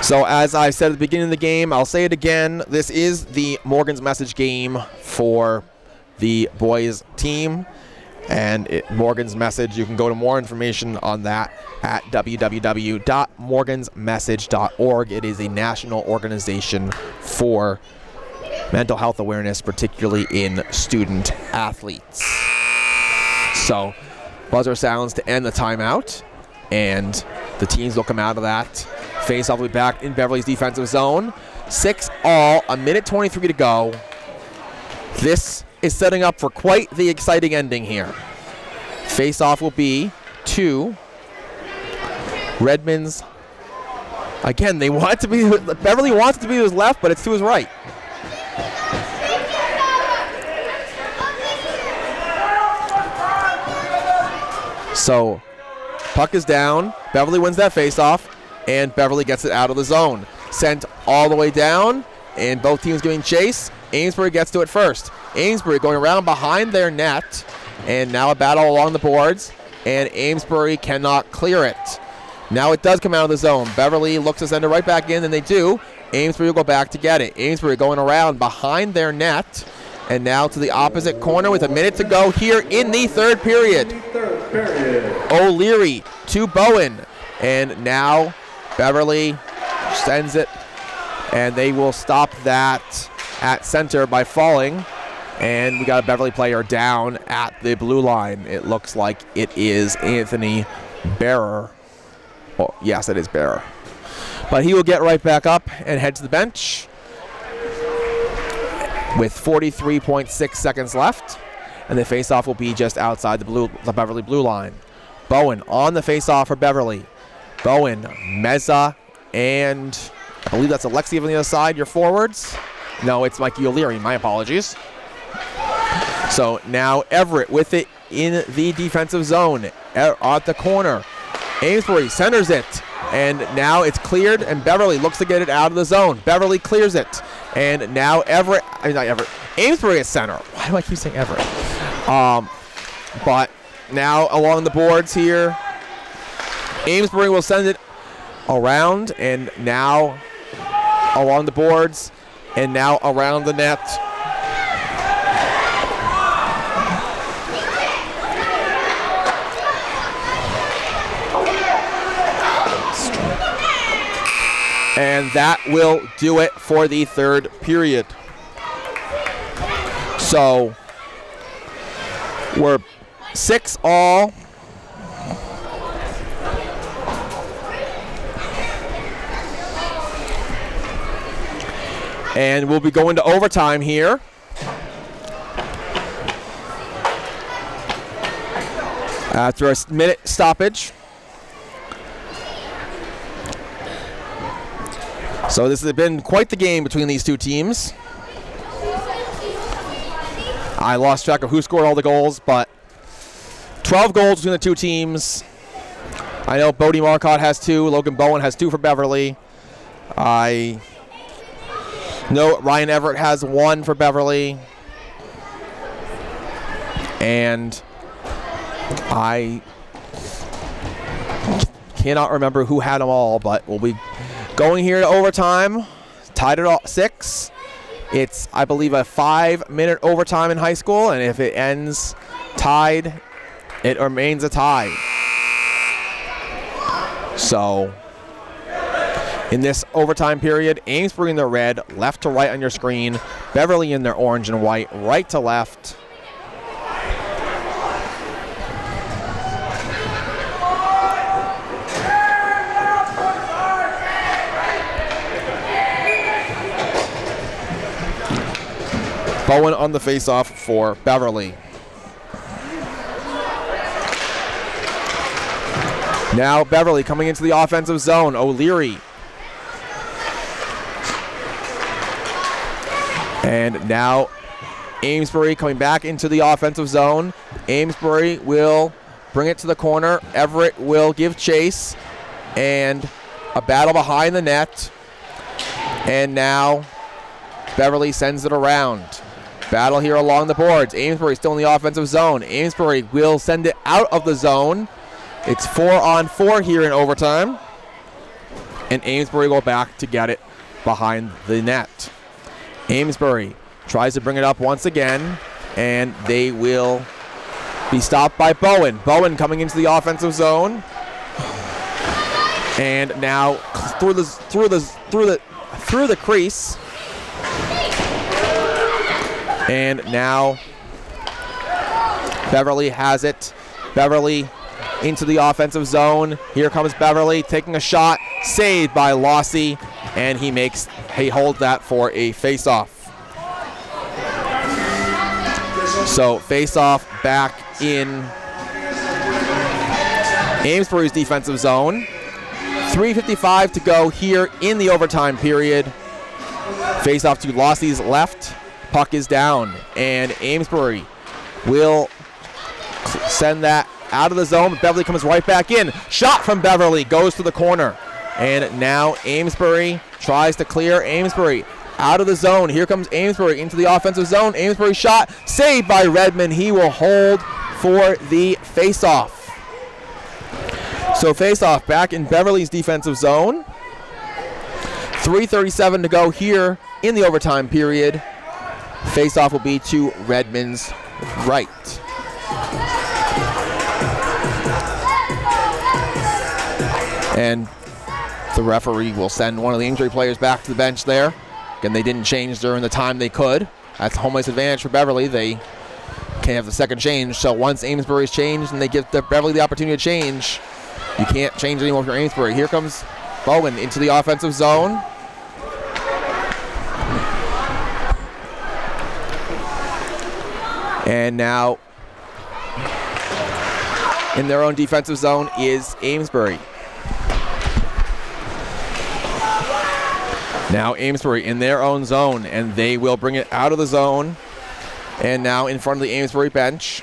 S1: So as I said at the beginning of the game, I'll say it again. This is the Morgan's Message game for the boys team. And Morgan's Message, you can go to more information on that at www.morgansmessage.org. It is a national organization for mental health awareness, particularly in student athletes. So buzzer sounds to end the timeout, and the teams will come out of that. Face-off will be back in Beverly's defensive zone. 6-all, a minute 23 to go. This is setting up for quite the exciting ending here. Face-off will be to Redmond's. Again, they want it to be, Beverly wants it to be to his left, but it's to his right. So, puck is down. Beverly wins that face-off, and Beverly gets it out of the zone. Sent all the way down, and both teams giving chase. Amesbury gets to it first. Amesbury going around behind their net, and now a battle along the boards, and Amesbury cannot clear it. Now it does come out of the zone. Beverly looks to send it right back in, and they do. Amesbury will go back to get it. Amesbury going around behind their net, and now to the opposite corner with a minute to go here in the third period. O'Leary to Bowen, and now Beverly sends it, and they will stop that at center by falling. And we got a Beverly player down at the blue line. It looks like it is Anthony Bearer. Oh, yes, it is Bearer. But he will get right back up and head to the bench. with 43.6 seconds left. And the face-off will be just outside the Beverly blue line. Bowen on the face-off for Beverly. Bowen, Meza, and I believe that's Alexi on the other side, your forwards. No, it's Mikey O'Leary, my apologies. So now Everett with it in the defensive zone at the corner. Amesbury centers it, and now it's cleared, and Beverly looks to get it out of the zone. Beverly clears it, and now Amesbury is center. Why do I keep saying Everett? But now along the boards here, Amesbury will send it around, and now along the boards, and now around the net. And that will do it for the third period. So we're 6-all. And we'll be going to overtime here. After a minute stoppage. So this has been quite the game between these two teams. I lost track of who scored all the goals, but 12 goals between the two teams. I know Bodie Marcotte has 2. Logan Bowen has 2 for Beverly. I know Ryan Everett has 1 for Beverly. And I cannot remember who had them all, but we'll be going here to overtime. Tied it 6. It's, I believe, a 5-minute overtime in high school, and if it ends tied, it remains a tie. So, in this overtime period, Amesbury in their red, left to right on your screen. Beverly in their orange and white, right to left. Bowen on the face-off for Beverly. Now Beverly coming into the offensive zone. O'Leary. And now Amesbury coming back into the offensive zone. Amesbury will bring it to the corner. Everett will give chase. And a battle behind the net. And now Beverly sends it around. Battle here along the boards. Amesbury still in the offensive zone. Amesbury will send it out of the zone. It's 4-on-4 here in overtime. And Amesbury will back to get it behind the net. Amesbury tries to bring it up once again, and they will be stopped by Bowen. Bowen coming into the offensive zone. And now through the crease. And now Beverly has it. Beverly into the offensive zone. Here comes Beverly taking a shot. Saved by Lossie. And he holds that for a face-off. So face-off back in Amesbury's defensive zone. 3:55 to go here in the overtime period. Face-off to Lossie's left. Puck is down, and Amesbury will send that out of the zone. Beverly comes right back in. Shot from Beverly goes to the corner. And now Amesbury tries to clear. Amesbury out of the zone. Here comes Amesbury into the offensive zone. Amesbury shot saved by Redmond. He will hold for the face-off. So face-off back in Beverly's defensive zone. 3:37 to go here in the overtime period. Face-off will be to Redmond's right. And the referee will send one of the Amesbury players back to the bench there. Again, they didn't change during the time they could. That's a home ice advantage for Beverly. They can't have the second change. So once Amesbury's changed and they give Beverly the opportunity to change, you can't change anymore for Amesbury. Here comes Bowen into the offensive zone. And now in their own defensive zone is Amesbury. Now Amesbury in their own zone, and they will bring it out of the zone. And now in front of the Amesbury bench.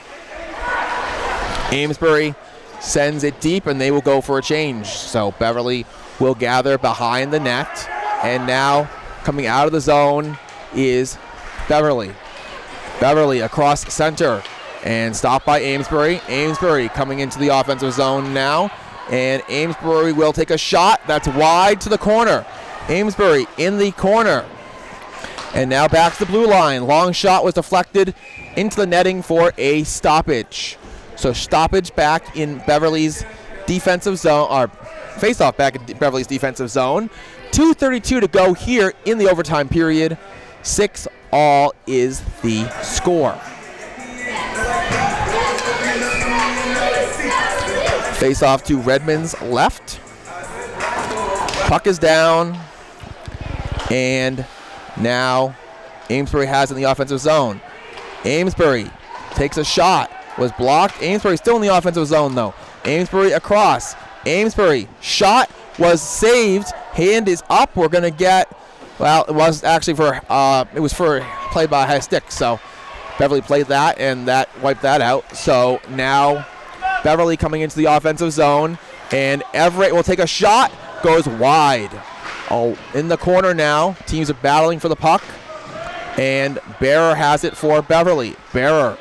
S1: Amesbury sends it deep, and they will go for a change. So Beverly will gather behind the net. And now coming out of the zone is Beverly. Beverly across center and stopped by Amesbury. Amesbury coming into the offensive zone now. And Amesbury will take a shot. That's wide to the corner. Amesbury in the corner. And now back to the blue line. Long shot was deflected into the netting for a stoppage. So stoppage back in Beverly's defensive zone, or face-off back in Beverly's defensive zone. 2:32 to go here in the overtime period. 6-all is the score. Face-off to Redmond's left. Puck is down. And now Amesbury has it in the offensive zone. Amesbury takes a shot. Was blocked. Amesbury still in the offensive zone, though. Amesbury across. Amesbury shot was saved. Hand is up. We're going to get, well, it was actually for, it was for played by a high stick. So Beverly played that, and that wiped that out. So now Beverly coming into the offensive zone, and Everett will take a shot. Goes wide. Oh, in the corner now. Teams are battling for the puck. And Bearer has it for Beverly. Bearer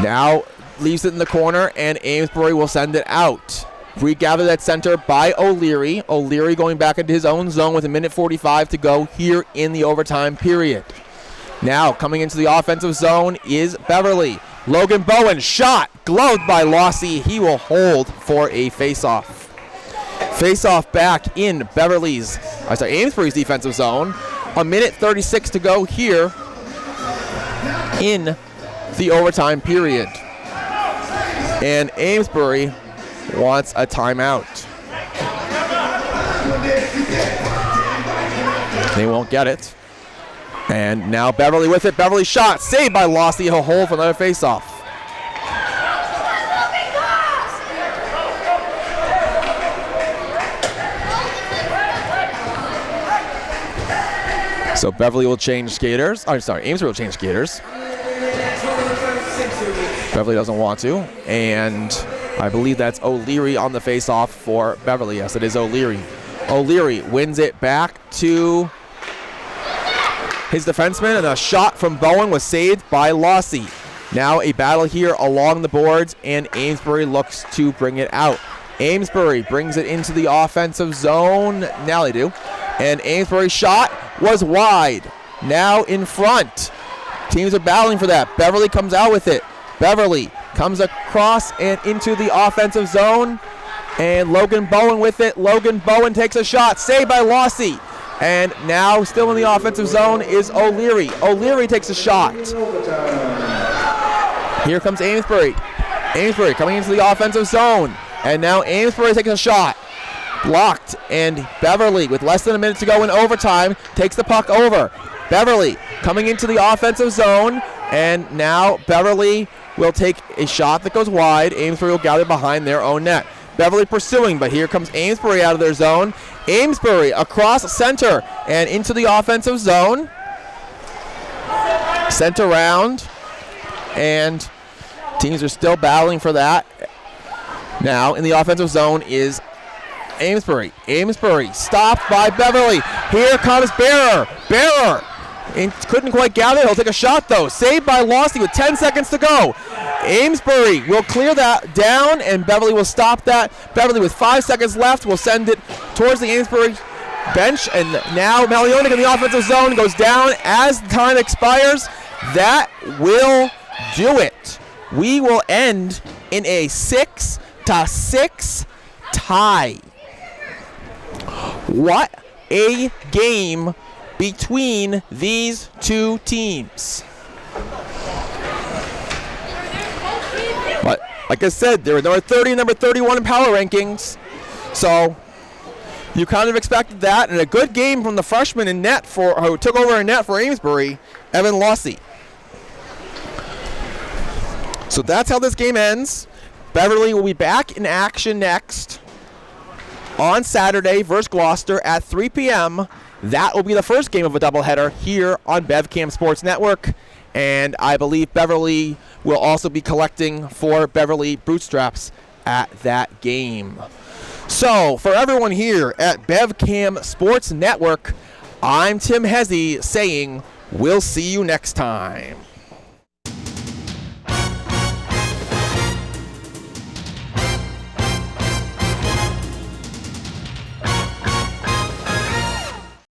S1: now leaves it in the corner, and Amesbury will send it out. Regathered at center by O'Leary. O'Leary going back into his own zone with 1:45 to go here in the overtime period. Now coming into the offensive zone is Beverly. Logan Bowen shot, gloved by Lossie. He will hold for a face-off. Face-off back in Amesbury's defensive zone. 1:36 to go here in the overtime period. And Amesbury wants a timeout. They won't get it. And now Beverly with it. Beverly shot, saved by Lossie. He'll hold for another face-off. So Beverly will change skaters. Amesbury will change skaters. Beverly doesn't want to. And I believe that's O'Leary on the face-off for Beverly. Yes, it is O'Leary. O'Leary wins it back to his defenseman, and a shot from Bowen was saved by Lossie. Now a battle here along the boards, and Amesbury looks to bring it out. Amesbury brings it into the offensive zone. Now they do. And Amesbury's shot was wide. Now in front. Teams are battling for that. Beverly comes out with it. Beverly comes across and into the offensive zone. And Logan Bowen with it. Logan Bowen takes a shot. Saved by Lossie. And now still in the offensive zone is O'Leary. O'Leary takes a shot. Here comes Amesbury. Amesbury coming into the offensive zone. And now Amesbury takes a shot. Blocked, and Beverly, with less than a minute to go in overtime, takes the puck over. Beverly coming into the offensive zone, and now Beverly will take a shot that goes wide. Amesbury will gather behind their own net. Beverly pursuing, but here comes Amesbury out of their zone. Amesbury across center and into the offensive zone. Sent around, and teams are still battling for that. Now in the offensive zone is Amesbury. Amesbury stopped by Beverly. Here comes Bearer. Bearer couldn't quite gather. He'll take a shot though. Saved by Lossie with 10 seconds to go. Amesbury will clear that down, and Beverly will stop that. Beverly with 5 seconds left will send it towards the Amesbury bench, and now Malionik in the offensive zone goes down as time expires. That will do it. We will end in a 6-6 tie. What a game between these two teams. But like I said, they were number 30 and number 31 in power rankings. So you kind of expected that, and a good game from the freshman in net who took over in net for Amesbury, Evan Lossie. So that's how this game ends. Beverly will be back in action next on Saturday versus Gloucester at 3 p.m. That will be the first game of a doubleheader here on BevCam Sports Network. And I believe Beverly will also be collecting for Beverly Bootstraps at that game. So for everyone here at BevCam Sports Network, I'm Tim Hezzy saying we'll see you next time.